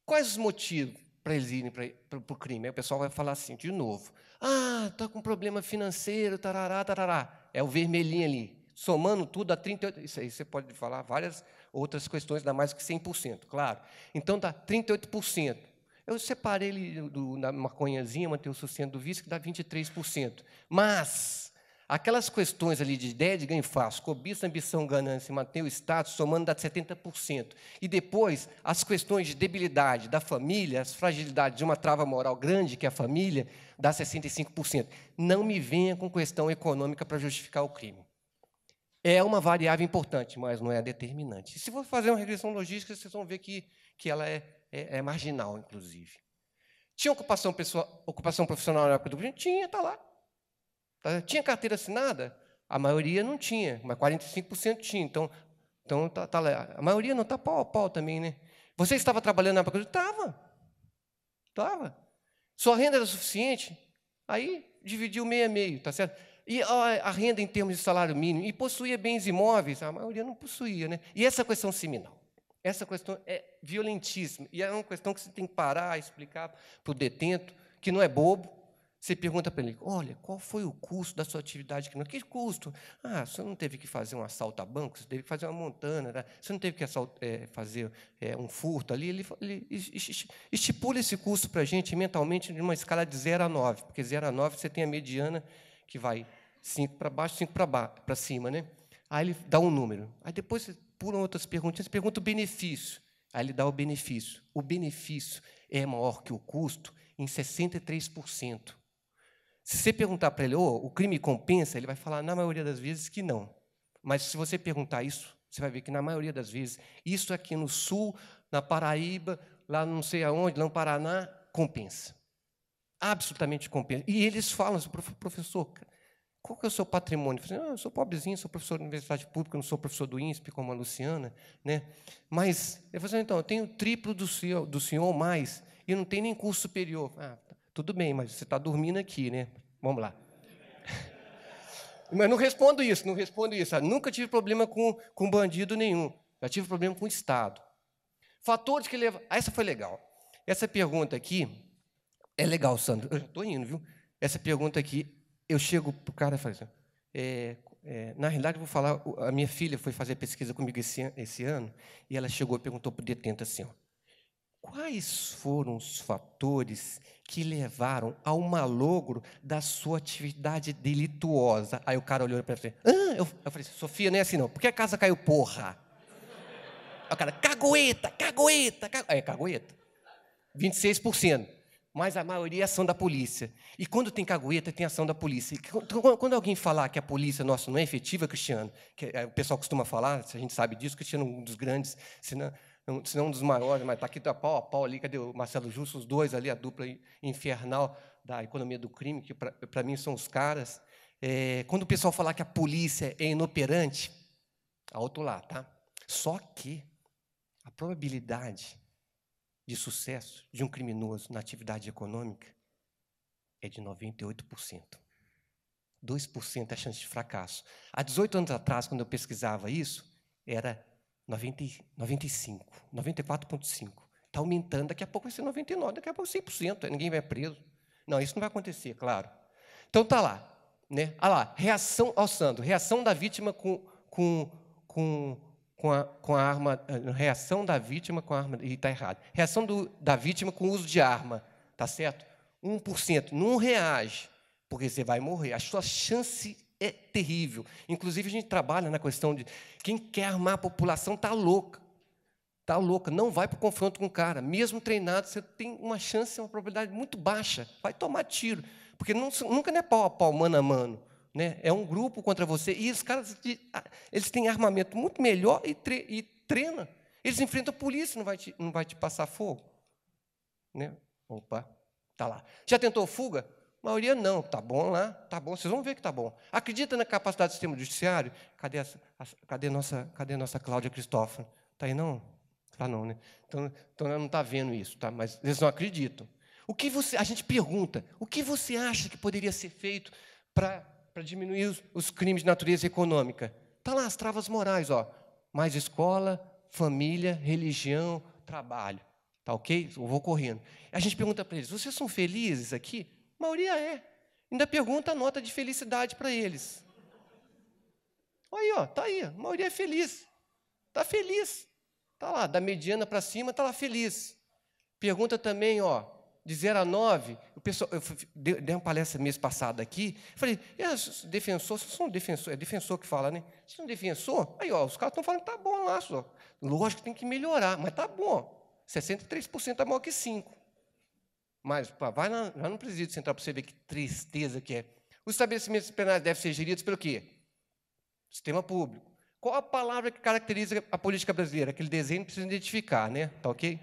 quais os motivos para eles irem para o crime? Aí o pessoal vai falar assim, de novo. Ah, está com problema financeiro, tarará, tarará. É o vermelhinho ali. Somando tudo a 38%. Isso aí você pode falar várias outras questões, dá mais que 100%, claro. Então, dá 38%. Eu separei ele na maconhazinha, manter o sustento do vício, que dá 23%. Mas aquelas questões ali de ideia de ganho fácil, cobiça, ambição, ganância e manter o status, somando dá 70%. E depois, as questões de debilidade da família, as fragilidades de uma trava moral grande, que é a família, dá 65%. Não me venha com questão econômica para justificar o crime. É uma variável importante, mas não é determinante. E se for fazer uma regressão logística, vocês vão ver que ela é marginal, inclusive. Tinha ocupação profissional na época do crime? Tinha, está lá. Tinha carteira assinada? A maioria não tinha, mas 45% tinha. Então tá lá. A maioria não está pau a pau também, né? Você estava trabalhando na época do crime? Estava. Sua renda era suficiente? Aí dividiu meio a meio, tá certo? E a renda em termos de salário mínimo, e possuía bens imóveis, a maioria não possuía, né? E essa questão seminal, essa questão é violentíssima, e é uma questão que você tem que parar, explicar para o detento, que não é bobo. Você pergunta para ele, olha, qual foi o custo da sua atividade criminal? Que custo? Ah, você não teve que fazer um assalto a banco, você teve que fazer uma montana, tá? Você não teve que fazer um furto ali. Ele estipula esse custo para a gente mentalmente de uma escala de 0 a 9, porque 0 a 9 você tem a mediana que vai 5 para baixo, 5 para cima, né? Aí ele dá um número. Aí depois você pula outras perguntas, você pergunta o benefício. Aí ele dá o benefício. O benefício é maior que o custo em 63%. Se você perguntar para ele, o crime compensa, ele vai falar, na maioria das vezes, que não. Mas se você perguntar isso, você vai ver que, na maioria das vezes, isso aqui no Sul, na Paraíba, lá não sei aonde, lá no Paraná, compensa. Absolutamente compensa. E eles falam, professor, qual que é o seu patrimônio? Eu falo, eu sou pobrezinho, sou professor da universidade pública, não sou professor do INSPE, como a Luciana, né? Mas, eu falo, então, eu tenho o triplo do senhor mais, e não tem nem curso superior. Tudo bem, mas você está dormindo aqui, né? Vamos lá. Mas não respondo isso. Nunca tive problema com bandido nenhum. Já tive problema com o Estado. Fatores que levam... essa foi legal. Essa pergunta aqui é legal, Sandro. Eu estou indo, viu? Essa pergunta aqui, eu chego para o cara e falo assim, na realidade, eu vou falar, a minha filha foi fazer pesquisa comigo esse ano, e ela chegou e perguntou para o detento assim, quais foram os fatores que levaram ao malogro da sua atividade delituosa? Aí o cara olhou para mim, eu falei, Sofia, não é assim não, por que a casa caiu, porra? Aí o cara, cagueta. Cagueta. 26%. Mas a maioria é ação da polícia. E quando tem cagueta, tem ação da polícia. E quando alguém falar que a polícia nossa não é efetiva, Cristiano, que o pessoal costuma falar, se a gente sabe disso, Cristiano é um dos grandes, se não um dos maiores, mas está aqui tá pau a pau ali, cadê o Marcelo Justo, os dois ali, a dupla infernal da economia do crime, que para mim são os caras. Quando o pessoal falar que a polícia é inoperante, alto lá, tá? Só que a probabilidade de sucesso de um criminoso na atividade econômica é de 98%. 2% é a chance de fracasso. Há 18 anos atrás, quando eu pesquisava isso, era 95, 94,5%. Está aumentando, daqui a pouco vai ser 99%, daqui a pouco 100%, ninguém vai preso. Não, isso não vai acontecer, claro. Então, está lá. né? Ah lá, reação ao Sandro, reação da vítima com a arma, reação da vítima com a arma, e está errado. Reação da vítima com o uso de arma, tá certo? 1%, não reage, porque você vai morrer. A sua chance é terrível. Inclusive, a gente trabalha na questão de quem quer armar a população está louca. Está louca, não vai para o confronto com o cara. Mesmo treinado, você tem uma chance, uma probabilidade muito baixa. Vai tomar tiro, porque nunca é pau a pau, mano a mano. Né? É um grupo contra você. E os caras eles têm armamento muito melhor e treinam. Eles enfrentam a polícia, não vai te passar fogo. Né? Opa, tá lá. Já tentou fuga? A maioria não. Tá bom lá, tá bom. Vocês vão ver que tá bom. Acredita na capacidade do sistema judiciário? Cadê nossa Cláudia Cristófaro? Tá aí não? Tá não, né? Então ela não está vendo isso, tá? Mas eles não acreditam. A gente pergunta, o que você acha que poderia ser feito para diminuir os crimes de natureza econômica? Está lá as travas morais, ó. Mais escola, família, religião, trabalho. Tá ok? Eu vou correndo. A gente pergunta para eles, vocês são felizes aqui? A maioria é. Ainda pergunta a nota de felicidade para eles. Aí, ó, tá aí, a maioria é feliz. Está feliz. Está lá, da mediana para cima, está lá feliz. Pergunta também, ó, de 0 a 9, o pessoal, eu dei uma palestra mês passado aqui, falei, defensor, vocês são defensor, é defensor que fala, né? Vocês são defensor? Aí, ó, os caras estão falando que está bom lá, só. Lógico que tem que melhorar, mas está bom. 63% é maior que 5%. Mas vai lá no presídio central para você ver que tristeza que é. Os estabelecimentos penais devem ser geridos pelo quê? Sistema público. Qual a palavra que caracteriza a política brasileira? Aquele desenho precisa identificar, né? Tá ok?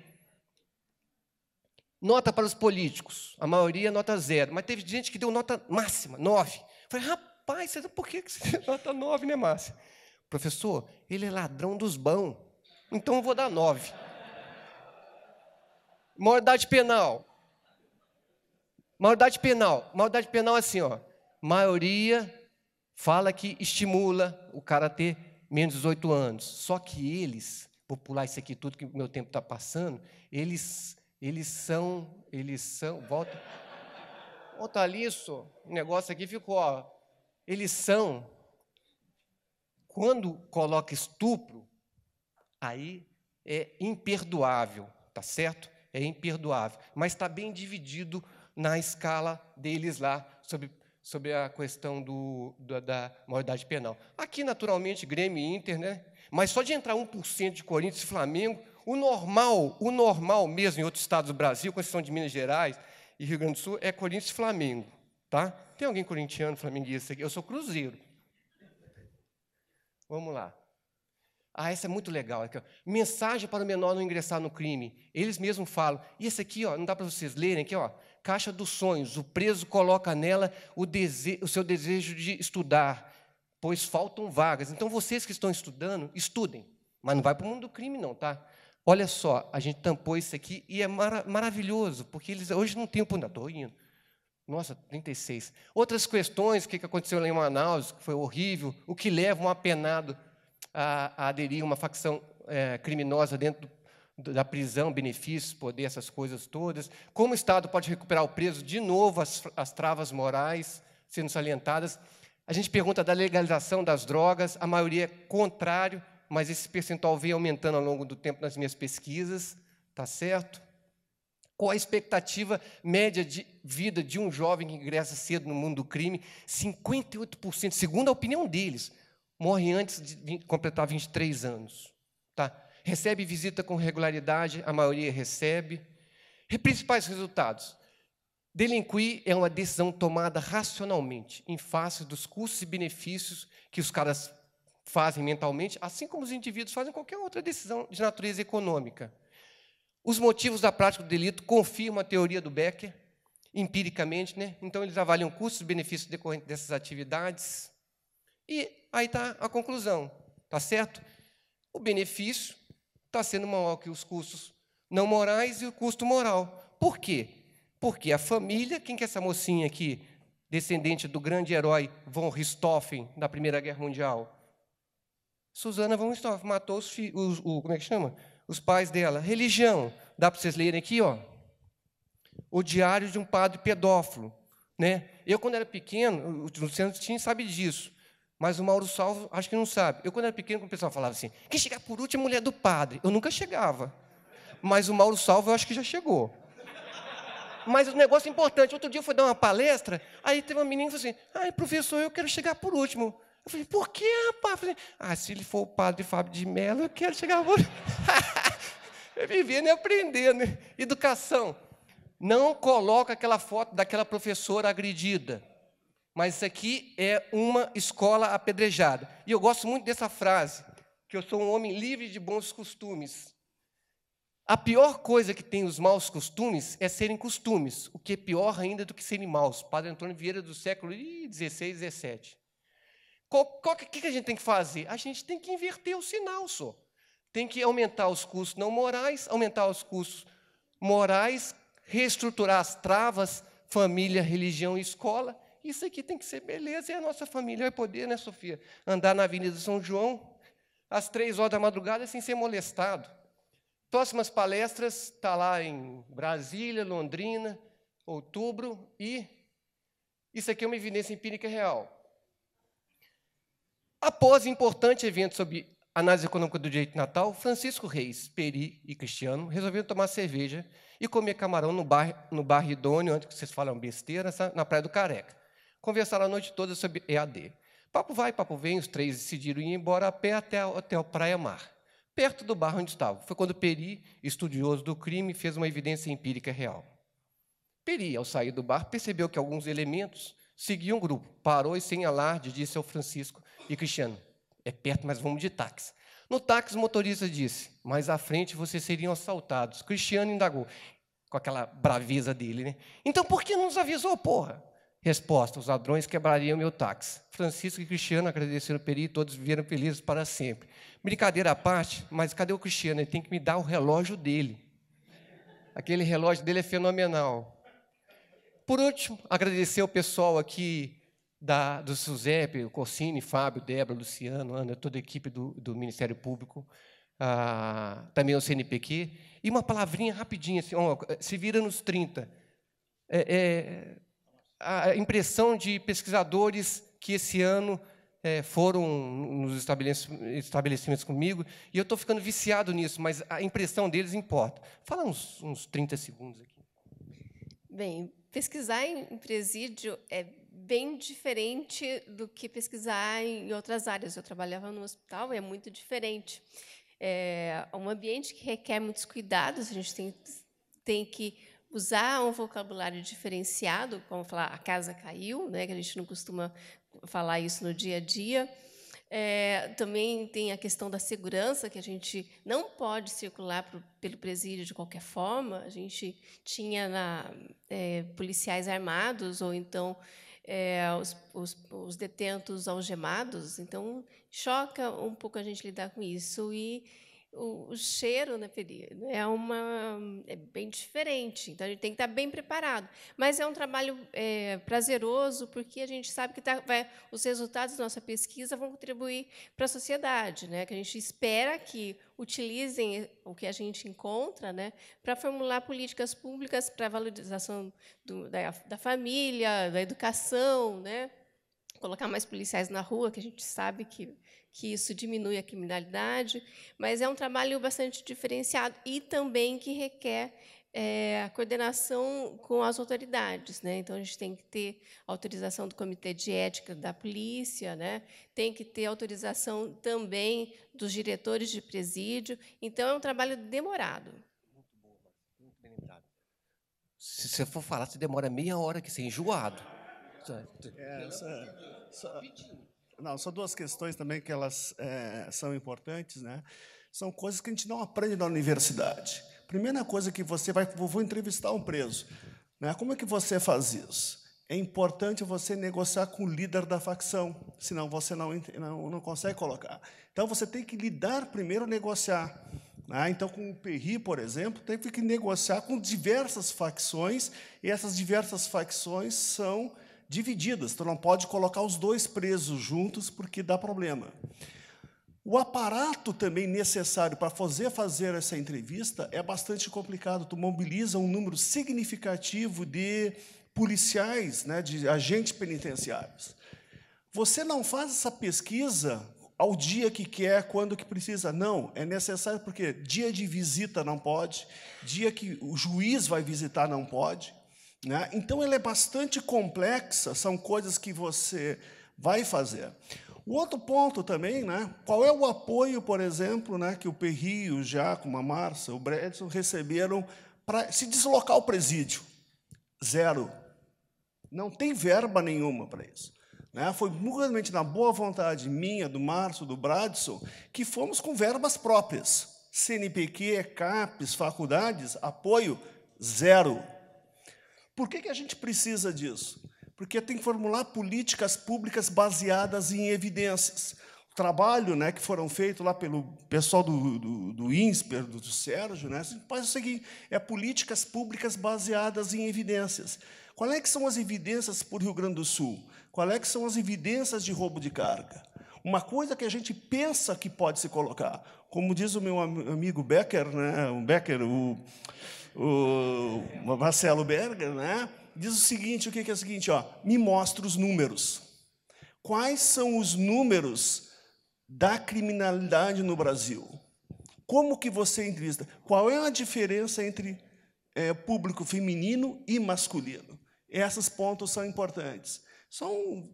Nota para os políticos. A maioria nota 0. Mas teve gente que deu nota máxima, 9. Falei, rapaz, por que você deu nota 9, né, Márcia? Professor, ele é ladrão dos bons. Então eu vou dar 9. Maioridade penal. Maioridade penal é assim, ó. Maioria fala que estimula o cara a ter menos de 18 anos. Só que eles, vou pular isso aqui tudo que o meu tempo está passando, eles são, volta ali, o negócio aqui ficou, ó, eles são, quando coloca estupro, aí é imperdoável, tá certo? É imperdoável, mas está bem dividido na escala deles lá, sobre a questão da maioridade penal. Aqui, naturalmente, Grêmio e Inter, né? Mas só de entrar 1% de Corinthians e Flamengo, o normal mesmo em outros estados do Brasil, com exceção de Minas Gerais e Rio Grande do Sul, é Corinthians e Flamengo. Tá? Tem alguém corintiano, flamenguista aqui? Eu sou cruzeiro. Vamos lá. Essa é muito legal. Aqui, ó. Mensagem para o menor não ingressar no crime. Eles mesmos falam. E esse aqui, ó, não dá para vocês lerem aqui, ó. Caixa dos sonhos. O preso coloca nela o seu desejo de estudar, pois faltam vagas. Então, vocês que estão estudando, estudem. Mas não vai para o mundo do crime, não, tá? Olha só, a gente tampou isso aqui e é maravilhoso, porque eles hoje não têm o punidor. Estou indo. Nossa, 36. Outras questões, o que aconteceu lá em Manaus, que foi horrível, o que leva um apenado a aderir a uma facção criminosa dentro da prisão, benefícios, poder, essas coisas todas. Como o Estado pode recuperar o preso? De novo, as travas morais sendo salientadas. A gente pergunta da legalização das drogas, a maioria é contrário, mas esse percentual vem aumentando ao longo do tempo nas minhas pesquisas, tá certo? Qual a expectativa média de vida de um jovem que ingressa cedo no mundo do crime? 58%, segundo a opinião deles, morre antes de completar 23 anos. Tá? Recebe visita com regularidade, a maioria recebe. Principais resultados. Delinquir é uma decisão tomada racionalmente, em face dos custos e benefícios que os caras fazem mentalmente, assim como os indivíduos fazem qualquer outra decisão de natureza econômica. Os motivos da prática do delito confirmam a teoria do Becker, empiricamente, né? Então, eles avaliam custos e benefícios decorrentes dessas atividades. E aí está a conclusão, tá certo? O benefício está sendo maior que os custos não morais e o custo moral. Por quê? Porque a família, quem que é essa mocinha aqui, descendente do grande herói von Richthofen, da Primeira Guerra Mundial? Susana von Richthofen matou como é que chama? Os pais dela. Religião, dá para vocês lerem aqui, ó. O diário de um padre pedófilo. né? Eu, quando era pequeno, o Luciano Tim sabe disso, mas o Mauro Salvo acho que não sabe. Eu, quando era pequeno, quando o pessoal falava assim, quem chegar por último é a mulher do padre. Eu nunca chegava. Mas o Mauro Salvo eu acho que já chegou. Mas o negócio é importante. Outro dia eu fui dar uma palestra, aí teve uma menina que falou assim, ai, professor, eu quero chegar por último. Eu falei, por quê, rapaz? Eu falei, se ele for o padre Fábio de Mello, eu quero chegar por último. É vivendo e aprendendo, né? Educação. Não coloca aquela foto daquela professora agredida. Mas isso aqui é uma escola apedrejada. E eu gosto muito dessa frase, que eu sou um homem livre de bons costumes. A pior coisa que tem os maus costumes é serem costumes, o que é pior ainda do que serem maus. Padre Antônio Vieira do século XVI, XVII. O que a gente tem que fazer? A gente tem que inverter o sinal, só. Tem que aumentar os custos não morais, aumentar os custos morais, reestruturar as travas, família, religião e escola. Isso aqui tem que ser beleza, e a nossa família vai poder, né, Sofia, andar na Avenida São João às 3 horas da madrugada sem ser molestado. Próximas palestras está lá em Brasília, Londrina, outubro, e isso aqui é uma evidência empírica real. Após importante evento sobre análise econômica do direito natal, Francisco Reis, Peri e Cristiano resolveram tomar cerveja e comer camarão no bar idôneo, onde vocês falam besteira, na Praia do Careca. Conversaram a noite toda sobre EAD. Papo vai, papo vem, os três decidiram ir embora a pé até o hotel Praia Mar, perto do bar onde estavam. Foi quando Peri, estudioso do crime, fez uma evidência empírica real. Peri, ao sair do bar, percebeu que alguns elementos seguiam o grupo. Parou e, sem alarde, disse ao Francisco e Cristiano, é perto, mas vamos de táxi. No táxi, o motorista disse, mais à frente vocês seriam assaltados. Cristiano indagou, com aquela braveza dele, né? Então, por que não nos avisou, porra? Resposta, os ladrões quebrariam meu táxi. Francisco e Cristiano agradeceram o Peri e todos viveram felizes para sempre. Brincadeira à parte, mas cadê o Cristiano? Ele tem que me dar o relógio dele. Aquele relógio dele é fenomenal. Por último, agradecer ao pessoal aqui do SUSEP, o Corsini, Fábio, Débora, Luciano, Ana, toda a equipe do Ministério Público, também ao CNPq. E uma palavrinha rapidinha, assim, se vira nos 30. A impressão de pesquisadores que esse ano foram nos estabelecimentos comigo, e eu estou ficando viciado nisso, mas a impressão deles importa. Fala uns 30 segundos aqui. Bem, pesquisar em presídio é bem diferente do que pesquisar em outras áreas. Eu trabalhava no hospital, é muito diferente. É um ambiente que requer muitos cuidados, a gente tem que usar um vocabulário diferenciado, como falar a casa caiu, né, que a gente não costuma falar isso no dia a dia. Também tem a questão da segurança, que a gente não pode circular pelo presídio de qualquer forma. A gente tinha policiais armados, ou então os detentos algemados. Então, choca um pouco a gente lidar com isso. E o cheiro, né, Peri, é bem diferente. Então, a gente tem que estar bem preparado. Mas é um trabalho prazeroso, porque a gente sabe que os resultados da nossa pesquisa vão contribuir para a sociedade, né, que a gente espera que utilizem o que a gente encontra, né, para formular políticas públicas para a valorização da família, da educação, né, colocar mais policiais na rua, que a gente sabe que isso diminui a criminalidade, mas é um trabalho bastante diferenciado e também que requer a coordenação com as autoridades, né? Então, a gente tem que ter autorização do Comitê de Ética da Polícia, né? Tem que ter autorização também dos diretores de presídio. Então, é um trabalho demorado. Muito bom, muito bem lembrado. Se você for falar, você demora meia hora aqui, você é enjoado. Não, são duas questões também que elas são importantes, né? São coisas que a gente não aprende na universidade. Primeira coisa que vou entrevistar um preso, né? Como é que você faz isso? É importante você negociar com o líder da facção, senão você não consegue colocar. Então, você tem que lidar primeiro, negociar. Né? Então, com o Peri, por exemplo, teve que negociar com diversas facções, e essas diversas facções são divididas. Então, não pode colocar os dois presos juntos, porque dá problema. O aparato também necessário para fazer essa entrevista é bastante complicado. Tu mobiliza um número significativo de policiais, né, de agentes penitenciários. Você não faz essa pesquisa ao dia que quer, quando que precisa. Não, é necessário porque dia de visita não pode, dia que o juiz vai visitar não pode, né? Então, ela é bastante complexa, são coisas que você vai fazer. O outro ponto também, né, qual é o apoio, por exemplo, né, que o Perry, o Giacomo, a Márcia, o Bredson receberam para se deslocar ao presídio? Zero. Não tem verba nenhuma para isso. Né? Foi realmente na boa vontade minha, do Márcio, do Bradson, que fomos com verbas próprias. CNPq, CAPES, faculdades, apoio, zero. Por que a gente precisa disso? Porque tem que formular políticas públicas baseadas em evidências. O trabalho, né, que foram feitos lá pelo pessoal do INSPER, do Sérgio, né, faz o seguinte, é políticas públicas baseadas em evidências. Qual é que são as evidências por Rio Grande do Sul? Qual é que são as evidências de roubo de carga? Uma coisa que a gente pensa que pode se colocar, como diz o meu amigo Becker, né, o Marcelo Berger, né, diz o seguinte, o que é o seguinte, ó, me mostra os números. Quais são os números da criminalidade no Brasil? Como que você entrevista? Qual é a diferença entre público feminino e masculino? Esses pontos são importantes. Só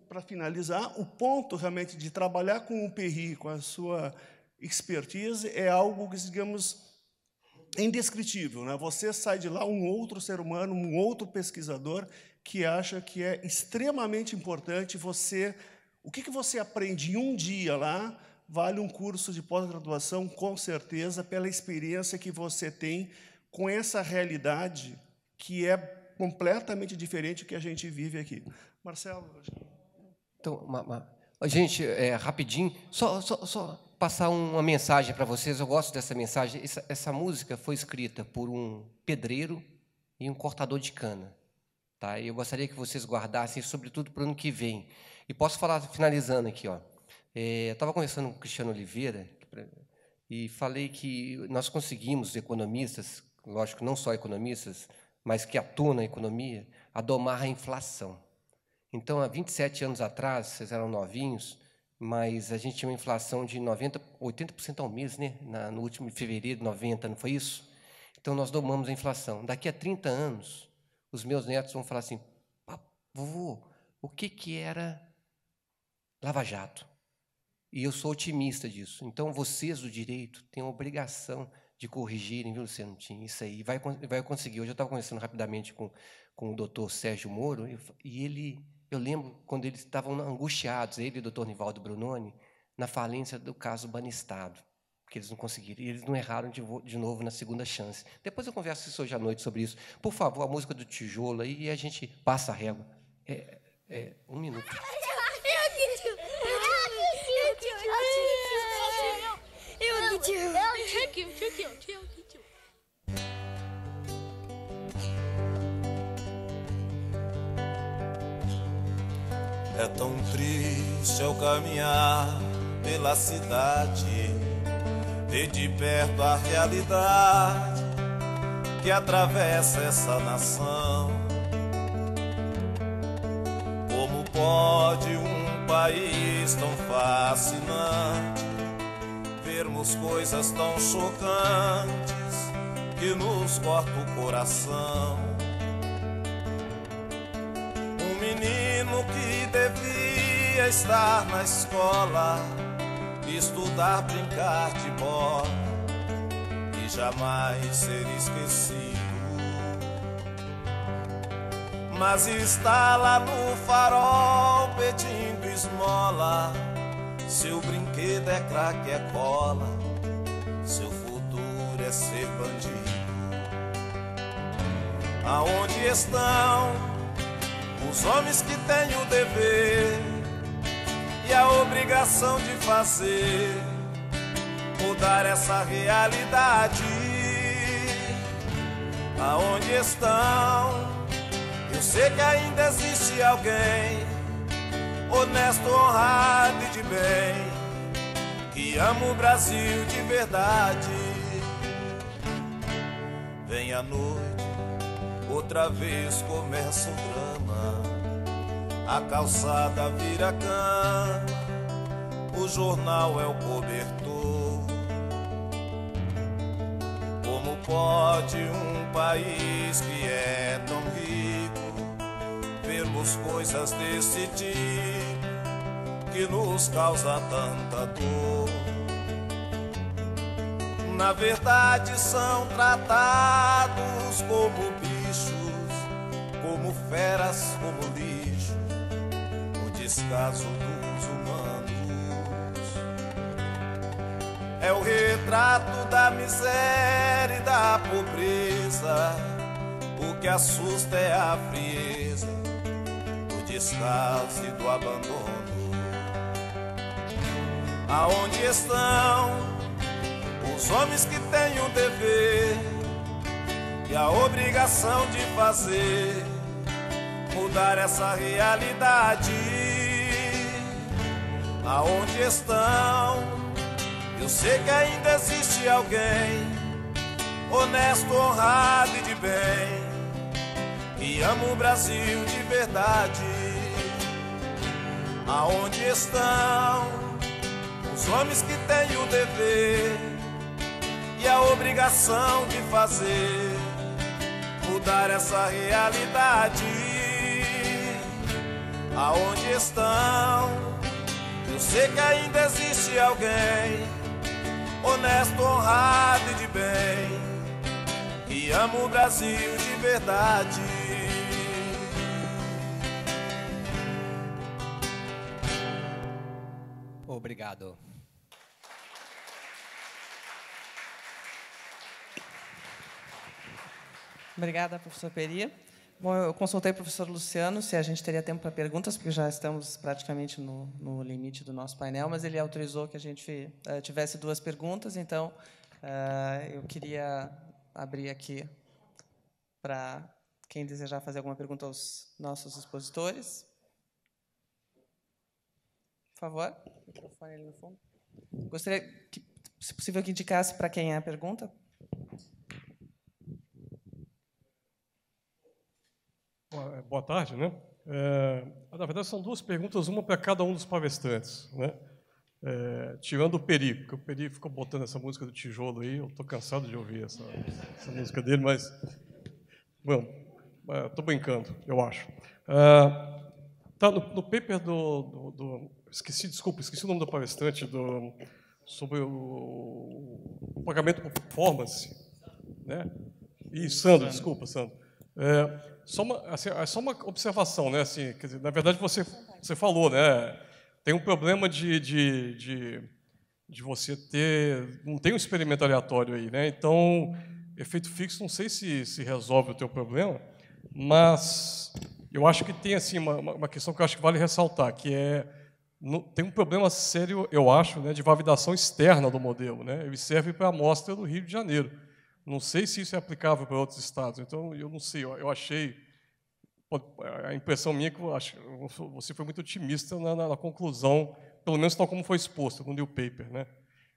para finalizar, o ponto realmente de trabalhar com o Perry, com a sua expertise, é algo que, digamos, indescritível, né? Você sai de lá um outro ser humano, um outro pesquisador que acha que é extremamente importante você... O que você aprende em um dia lá vale um curso de pós-graduação, com certeza, pela experiência que você tem com essa realidade que é completamente diferente do que a gente vive aqui. Marcelo? Então, gente, rapidinho, só passar uma mensagem para vocês. Eu gosto dessa mensagem. Essa música foi escrita por um pedreiro e um cortador de cana. Tá? E eu gostaria que vocês guardassem, sobretudo para o ano que vem. E posso falar, finalizando aqui. Ó. Eu estava conversando com o Cristiano Oliveira e falei que nós conseguimos, economistas, lógico, não só economistas, mas que atuam na economia, a domar a inflação. Então, há 27 anos atrás, vocês eram novinhos, mas a gente tinha uma inflação de 80% ao mês, né? No último fevereiro de 90, não foi isso? Então, nós domamos a inflação. Daqui a 30 anos, os meus netos vão falar assim, vovô, o que era Lava Jato? E eu sou otimista disso. Então, vocês do direito têm a obrigação de corrigirem, viu, Luciano? Isso aí. Vai conseguir. Hoje eu estava conversando rapidamente com o doutor Sérgio Moro, e eu lembro quando eles estavam angustiados, ele e o doutor Nivaldo Brunoni, na falência do caso Banestado, que eles não conseguiram. E eles não erraram de novo na segunda chance. Depois eu converso isso hoje à noite sobre isso. Por favor, a música do tijolo aí, e a gente passa a régua. Um minuto. É tão triste ao caminhar pela cidade, ver de perto a realidade que atravessa essa nação. Como pode um país tão fascinante vermos coisas tão chocantes que nos cortam o coração? Um menino que devia estar na escola, estudar, brincar de bola e jamais ser esquecido, mas está lá no farol pedindo esmola. Seu brinquedo é crack, é cola, seu futuro é ser bandido. Aonde estão os homens que têm o dever e a obrigação de fazer mudar essa realidade? Aonde estão? Eu sei que ainda existe alguém honesto, honrado e de bem, que ama o Brasil de verdade. Vem a noite, outra vez começa o drama. A calçada vira cama, o jornal é o cobertor. Como pode um país que é tão rico vermos coisas desse tipo que nos causa tanta dor? Na verdade são tratados como bichos, como feras, como lixo, o descaso dos humanos. É o retrato da miséria e da pobreza, o que assusta é a frieza, o descaso e do abandono. Aonde estão os homens que têm o dever e a obrigação de fazer mudar essa realidade? Aonde estão? Eu sei que ainda existe alguém honesto, honrado e de bem, que ama o Brasil de verdade. Aonde estão os homens que têm o dever e a obrigação de fazer mudar essa realidade? Aonde estão? Eu sei que ainda existe alguém honesto, honrado e de bem, que ama o Brasil de verdade. Obrigado. Obrigada, professor Peri. Bom, eu consultei o professor Luciano se a gente teria tempo para perguntas, porque já estamos praticamente no limite do nosso painel, mas ele autorizou que a gente tivesse 2 perguntas, então eu queria abrir aqui para quem desejar fazer alguma pergunta aos nossos expositores. Por favor, o microfone ali no fundo. Gostaria, que, se possível, que indicasse para quem é a pergunta. Boa tarde, né? Na verdade, são 2 perguntas, uma para cada um dos palestrantes, né? Tirando o Peri, porque o Peri ficou botando essa música do tijolo aí, eu estou cansado de ouvir essa música dele, mas, bom, estou brincando, eu acho. Tá no paper esqueci o nome do palestrante, sobre o pagamento por performance, né? E Sandro, desculpa, Sandro. Só uma observação, né? Assim, quer dizer, na verdade, você falou, né? Tem um problema de você ter... Não tem um experimento aleatório aí, né? Então, efeito fixo, não sei se resolve o teu problema, mas eu acho que tem assim, uma questão que eu acho que vale ressaltar, que tem um problema sério, eu acho, né, de validação externa do modelo, né? Ele serve para a amostra do Rio de Janeiro. Não sei se isso é aplicável para outros estados, então eu não sei. Eu achei, a impressão minha é que você foi muito otimista na conclusão, pelo menos tal como foi exposto no New Paper, né?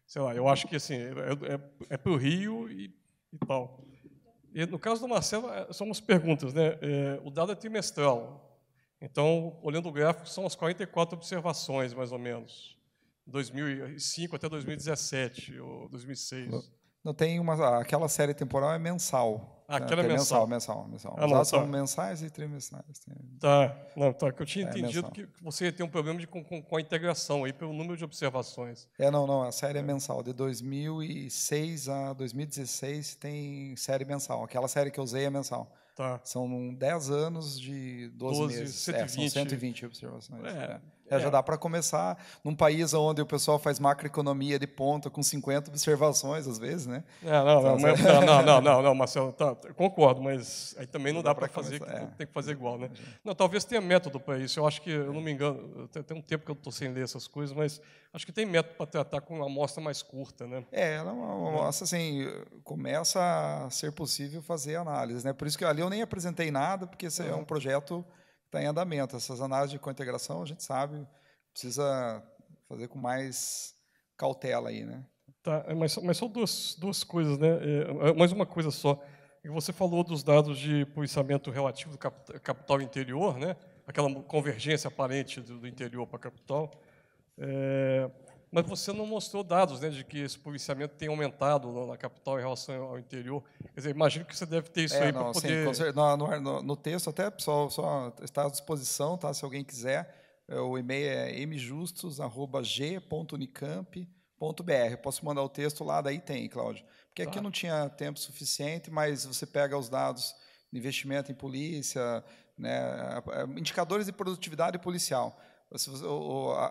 Sei lá, eu acho que assim é para o Rio e tal. E no caso do Marcelo, são umas perguntas, né? O dado é trimestral, então olhando o gráfico são as 44 observações mais ou menos, 2005 até 2017 ou 2006. Não tem aquela série temporal é mensal. Aquela é mensal. mensal. Os dados são mensais e trimestrais. Tá, que eu tinha entendido que você tem um problema com a integração aí pelo número de observações. Não, a série é mensal. De 2006 a 2016 tem série mensal. Aquela série que eu usei é mensal. Tá. São 10 anos de 12 meses. 120. São 120 observações. Já dá para começar num país onde o pessoal faz macroeconomia de ponta com 50 observações, às vezes, né? Não, Marcelo, tá, concordo, mas aí também não dá para fazer, tem que fazer igual, né? Não, talvez tenha método para isso. Eu acho que, eu não me engano, tem um tempo que eu estou sem ler essas coisas, mas acho que tem método para tratar com uma amostra mais curta, né? Ela é uma amostra, assim, começa a ser possível fazer análise, né? Por isso que ali eu nem apresentei nada, porque esse é um projeto está em andamento. Essas análises de cointegração, a gente sabe, precisa fazer com mais cautela aí, né? Tá, mas só duas coisas, né? Mais uma coisa só. E você falou dos dados de policiamento relativo do capital interior, né? Aquela convergência aparente do interior para a capital. Mas você não mostrou dados, né, de que esse policiamento tem aumentado na capital em relação ao interior. Quer dizer, imagino que você deve ter isso aí para poder... Sim, no texto, até, pessoal, só está à disposição, tá? Se alguém quiser, o e-mail é mjustos@g.unicamp.br. Posso mandar o texto lá, daí tem, Cláudio. Porque aqui não tinha tempo suficiente, mas você pega os dados de investimento em polícia, né, indicadores de produtividade policial.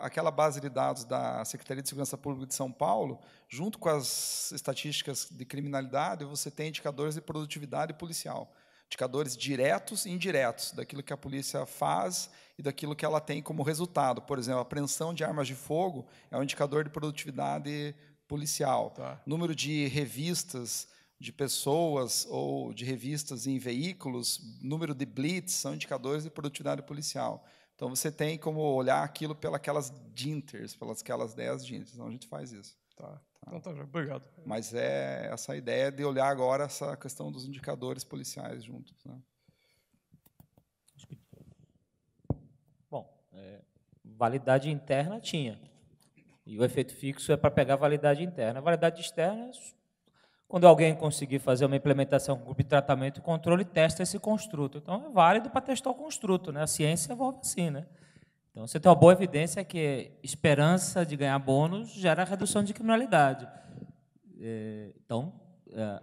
Aquela base de dados da Secretaria de Segurança Pública de São Paulo, junto com as estatísticas de criminalidade, você tem indicadores de produtividade policial, indicadores diretos e indiretos daquilo que a polícia faz e daquilo que ela tem como resultado. Por exemplo, a apreensão de armas de fogo é um indicador de produtividade policial. Tá. Número de revistas de pessoas ou de revistas em veículos, número de blitz, são indicadores de produtividade policial. Então, você tem como olhar aquilo pelas aquelas DINTERs, pelas aquelas 10 DINTERs. Então, a gente faz isso. Tá. Então, tá, obrigado. Mas é essa ideia de olhar agora essa questão dos indicadores policiais juntos, né? Bom, validade interna tinha. E o efeito fixo é para pegar a validade interna. A validade externa, quando alguém conseguir fazer uma implementação com grupo de tratamento e controle, testa esse construto. Então, é válido para testar o construto, né? A ciência envolve assim, né? Então, você tem uma boa evidência que esperança de ganhar bônus gera redução de criminalidade. Então,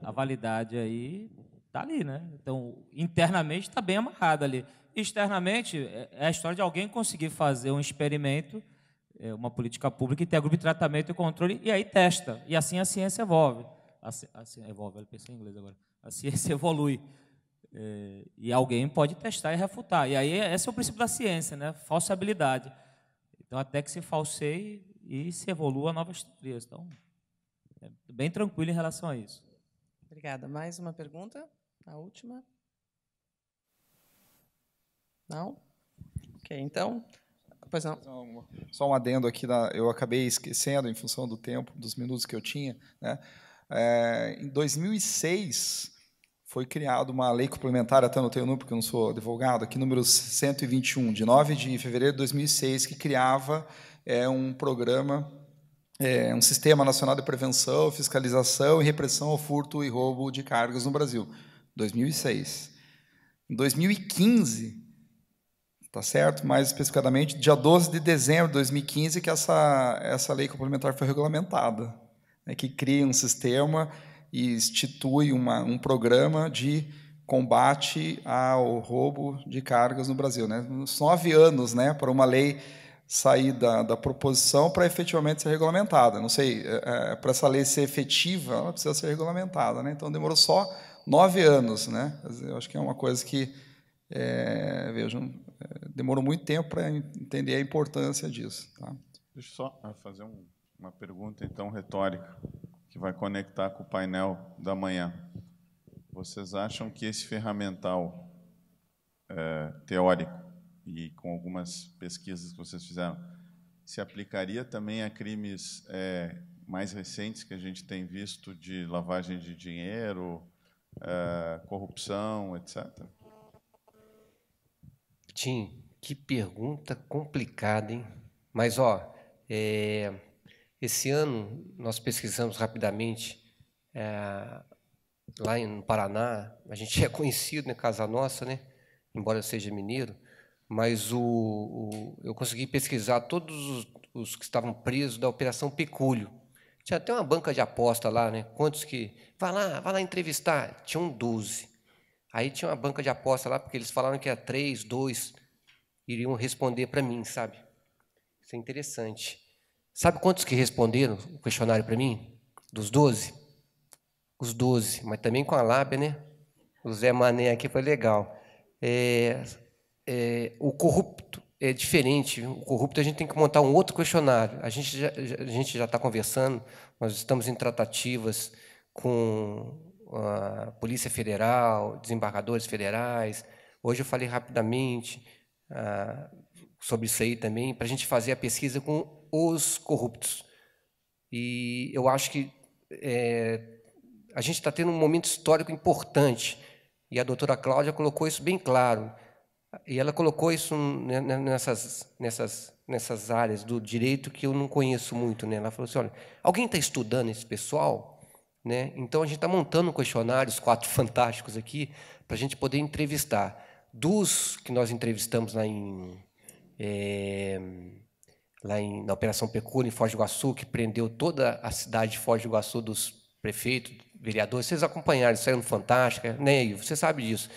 a validade aí está ali, né? Então, internamente está bem amarrada ali. Externamente, é a história de alguém conseguir fazer um experimento, uma política pública, e ter grupo de tratamento e controle, e aí testa. E assim a ciência evolve. Eu pensei em inglês agora. A ciência evolui. E alguém pode testar e refutar. E aí, esse é o princípio da ciência, né? Falseabilidade. Então, até que se falseie e se evolua novas teorias. Então, é bem tranquilo em relação a isso. Obrigada. Mais uma pergunta? A última? Não? Ok, então... Pois não. Só um adendo aqui, eu acabei esquecendo, em função do tempo, dos minutos que eu tinha, né? Em 2006, foi criada uma lei complementar, até não tenho o número, porque eu não sou advogado, aqui, número 121, de 9 de fevereiro de 2006, que criava um programa, um Sistema Nacional de Prevenção, Fiscalização e Repressão ao Furto e Roubo de Cargas no Brasil, 2006. Em 2015, tá certo? Mais especificadamente, dia 12 de dezembro de 2015, que essa lei complementar foi regulamentada, né, que cria um sistema e institui um programa de combate ao roubo de cargas no Brasil, né? Uns 9 anos, né, para uma lei sair da proposição para efetivamente ser regulamentada. Não sei, para essa lei ser efetiva, ela precisa ser regulamentada, né? Então, demorou só 9 anos, né? Eu acho que é uma coisa que, vejam, demorou muito tempo para entender a importância disso. Tá? Deixa eu só fazer uma pergunta, então, retórica, que vai conectar com o painel da manhã. Vocês acham que esse ferramental teórico, e com algumas pesquisas que vocês fizeram, se aplicaria também a crimes mais recentes que a gente tem visto de lavagem de dinheiro, corrupção, etc.? Tim, que pergunta complicada, hein? Mas, esse ano nós pesquisamos rapidamente lá no Paraná. A gente é conhecido, né, Casa Nossa, né? Embora eu seja mineiro, mas eu consegui pesquisar todos os que estavam presos da Operação Pecúlio. Tinha até uma banca de aposta lá, né? Quantos que... Vai lá entrevistar. Tinham 12. Aí tinha uma banca de aposta lá, porque eles falaram que era 3, 2... iriam responder para mim, sabe? Isso é interessante. Sabe quantos que responderam o questionário para mim? Dos 12? Os 12, mas também com a lábia, né? O Zé Mané aqui foi legal. O corrupto é diferente. O corrupto a gente tem que montar um outro questionário. A gente já está conversando, nós estamos em tratativas com a Polícia Federal, desembargadores federais. Hoje eu falei rapidamente sobre isso aí também, para a gente fazer a pesquisa com os corruptos. E eu acho que a gente está tendo um momento histórico importante, e a doutora Cláudia colocou isso bem claro. E ela colocou isso nessas áreas do direito que eu não conheço muito, né? Ela falou assim, olha, alguém está estudando esse pessoal? Né? Então, a gente está montando um questionário, os 4 fantásticos aqui, para a gente poder entrevistar. Dos que nós entrevistamos na Operação Pecúnia, em Foz do Iguaçu, que prendeu toda a cidade de Foz do Iguaçu, dos prefeitos, vereadores, vocês acompanharam, isso aí no Fantástica, né, Ivo? Você sabe disso.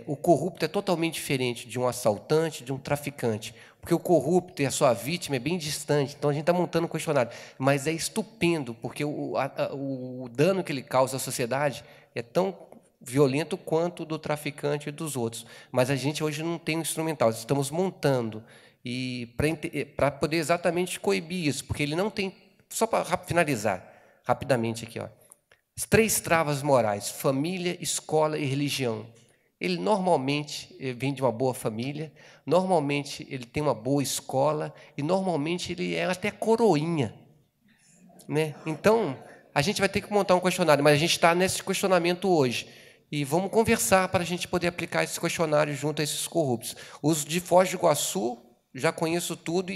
O corrupto é totalmente diferente de um assaltante, de um traficante, porque o corrupto e a sua vítima é bem distante, então a gente está montando um questionário, mas é estupendo, porque o dano que ele causa à sociedade é tão violento quanto o do traficante e dos outros, mas a gente hoje não tem um instrumental, estamos montando, e para poder exatamente coibir isso, porque ele não tem, só para finalizar, rapidamente aqui, ó, as 3 travas morais, família, escola e religião. Ele normalmente vem de uma boa família, normalmente ele tem uma boa escola e normalmente ele é até coroinha, né? Então, a gente vai ter que montar um questionário, mas a gente está nesse questionamento hoje. E vamos conversar para a gente poder aplicar esse questionário junto a esses corruptos. Os de Foz do Iguaçu, já conheço tudo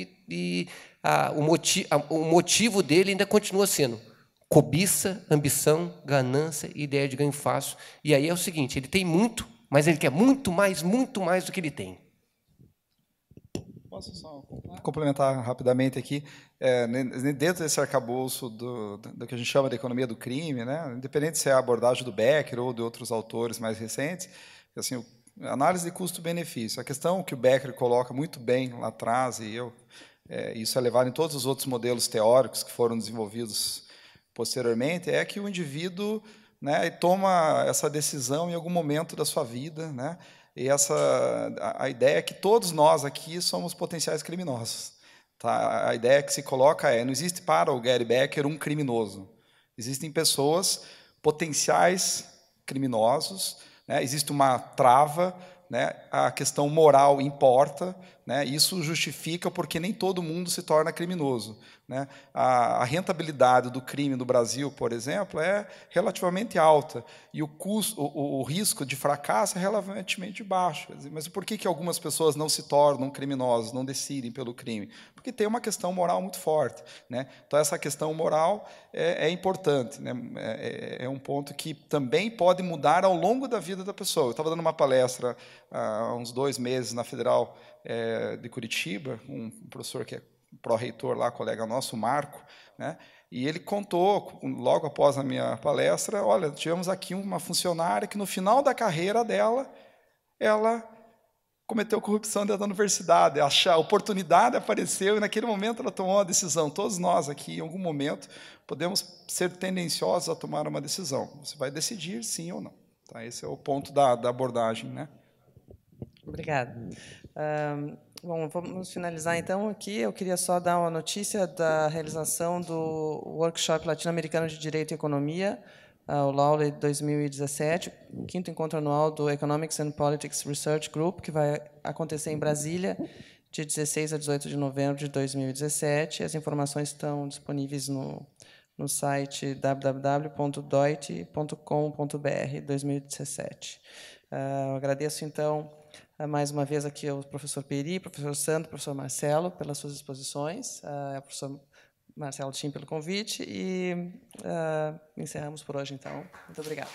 o motivo dele ainda continua sendo cobiça, ambição, ganância e ideia de ganho fácil. E aí é o seguinte, ele tem muito, mas ele quer muito mais do que ele tem. Posso só complementar rapidamente aqui? Dentro desse arcabouço do que a gente chama de economia do crime, né, independente se é a abordagem do Becker ou de outros autores mais recentes, assim, análise de custo-benefício. A questão que o Becker coloca muito bem lá atrás, e isso é levado em todos os outros modelos teóricos que foram desenvolvidos posteriormente, é que o indivíduo, né, toma essa decisão em algum momento da sua vida, né, e a ideia é que todos nós aqui somos potenciais criminosos. Tá? A ideia que se coloca não existe para o Gary Becker um criminoso. Existem pessoas potenciais criminosos, né, existe uma trava, né, a questão moral importa, né, isso justifica porque nem todo mundo se torna criminoso. Né? A rentabilidade do crime no Brasil, por exemplo, é relativamente alta e o risco de fracasso é relativamente baixo. Mas por que algumas pessoas não se tornam criminosos, não decidem pelo crime? Porque tem uma questão moral muito forte. Né? Então, essa questão moral é importante. Né? É um ponto que também pode mudar ao longo da vida da pessoa. Eu estava dando uma palestra há uns 2 meses na Federal de Curitiba, um professor que é pró-reitor lá, colega nosso, Marco, né? E ele contou, logo após a minha palestra, olha, tivemos aqui uma funcionária que no final da carreira dela, ela cometeu corrupção dentro da universidade, a oportunidade apareceu e naquele momento ela tomou uma decisão. Todos nós aqui, em algum momento, podemos ser tendenciosos a tomar uma decisão. Você vai decidir sim ou não. Tá? Esse é o ponto da abordagem, né? Obrigada. Bom, vamos finalizar então aqui. Eu queria só dar uma notícia da realização do Workshop Latino-Americano de Direito e Economia, o LAULE 2017, o 5º encontro anual do Economics and Politics Research Group, que vai acontecer em Brasília, de 16 a 18 de novembro de 2017. As informações estão disponíveis no site www.doit.com.br 2017. Eu agradeço, então, mais uma vez aqui ao professor Peri, professor Sandro, professor Marcelo, pelas suas exposições, ao professor Marcelo Tim pelo convite, e encerramos por hoje, então. Muito obrigado.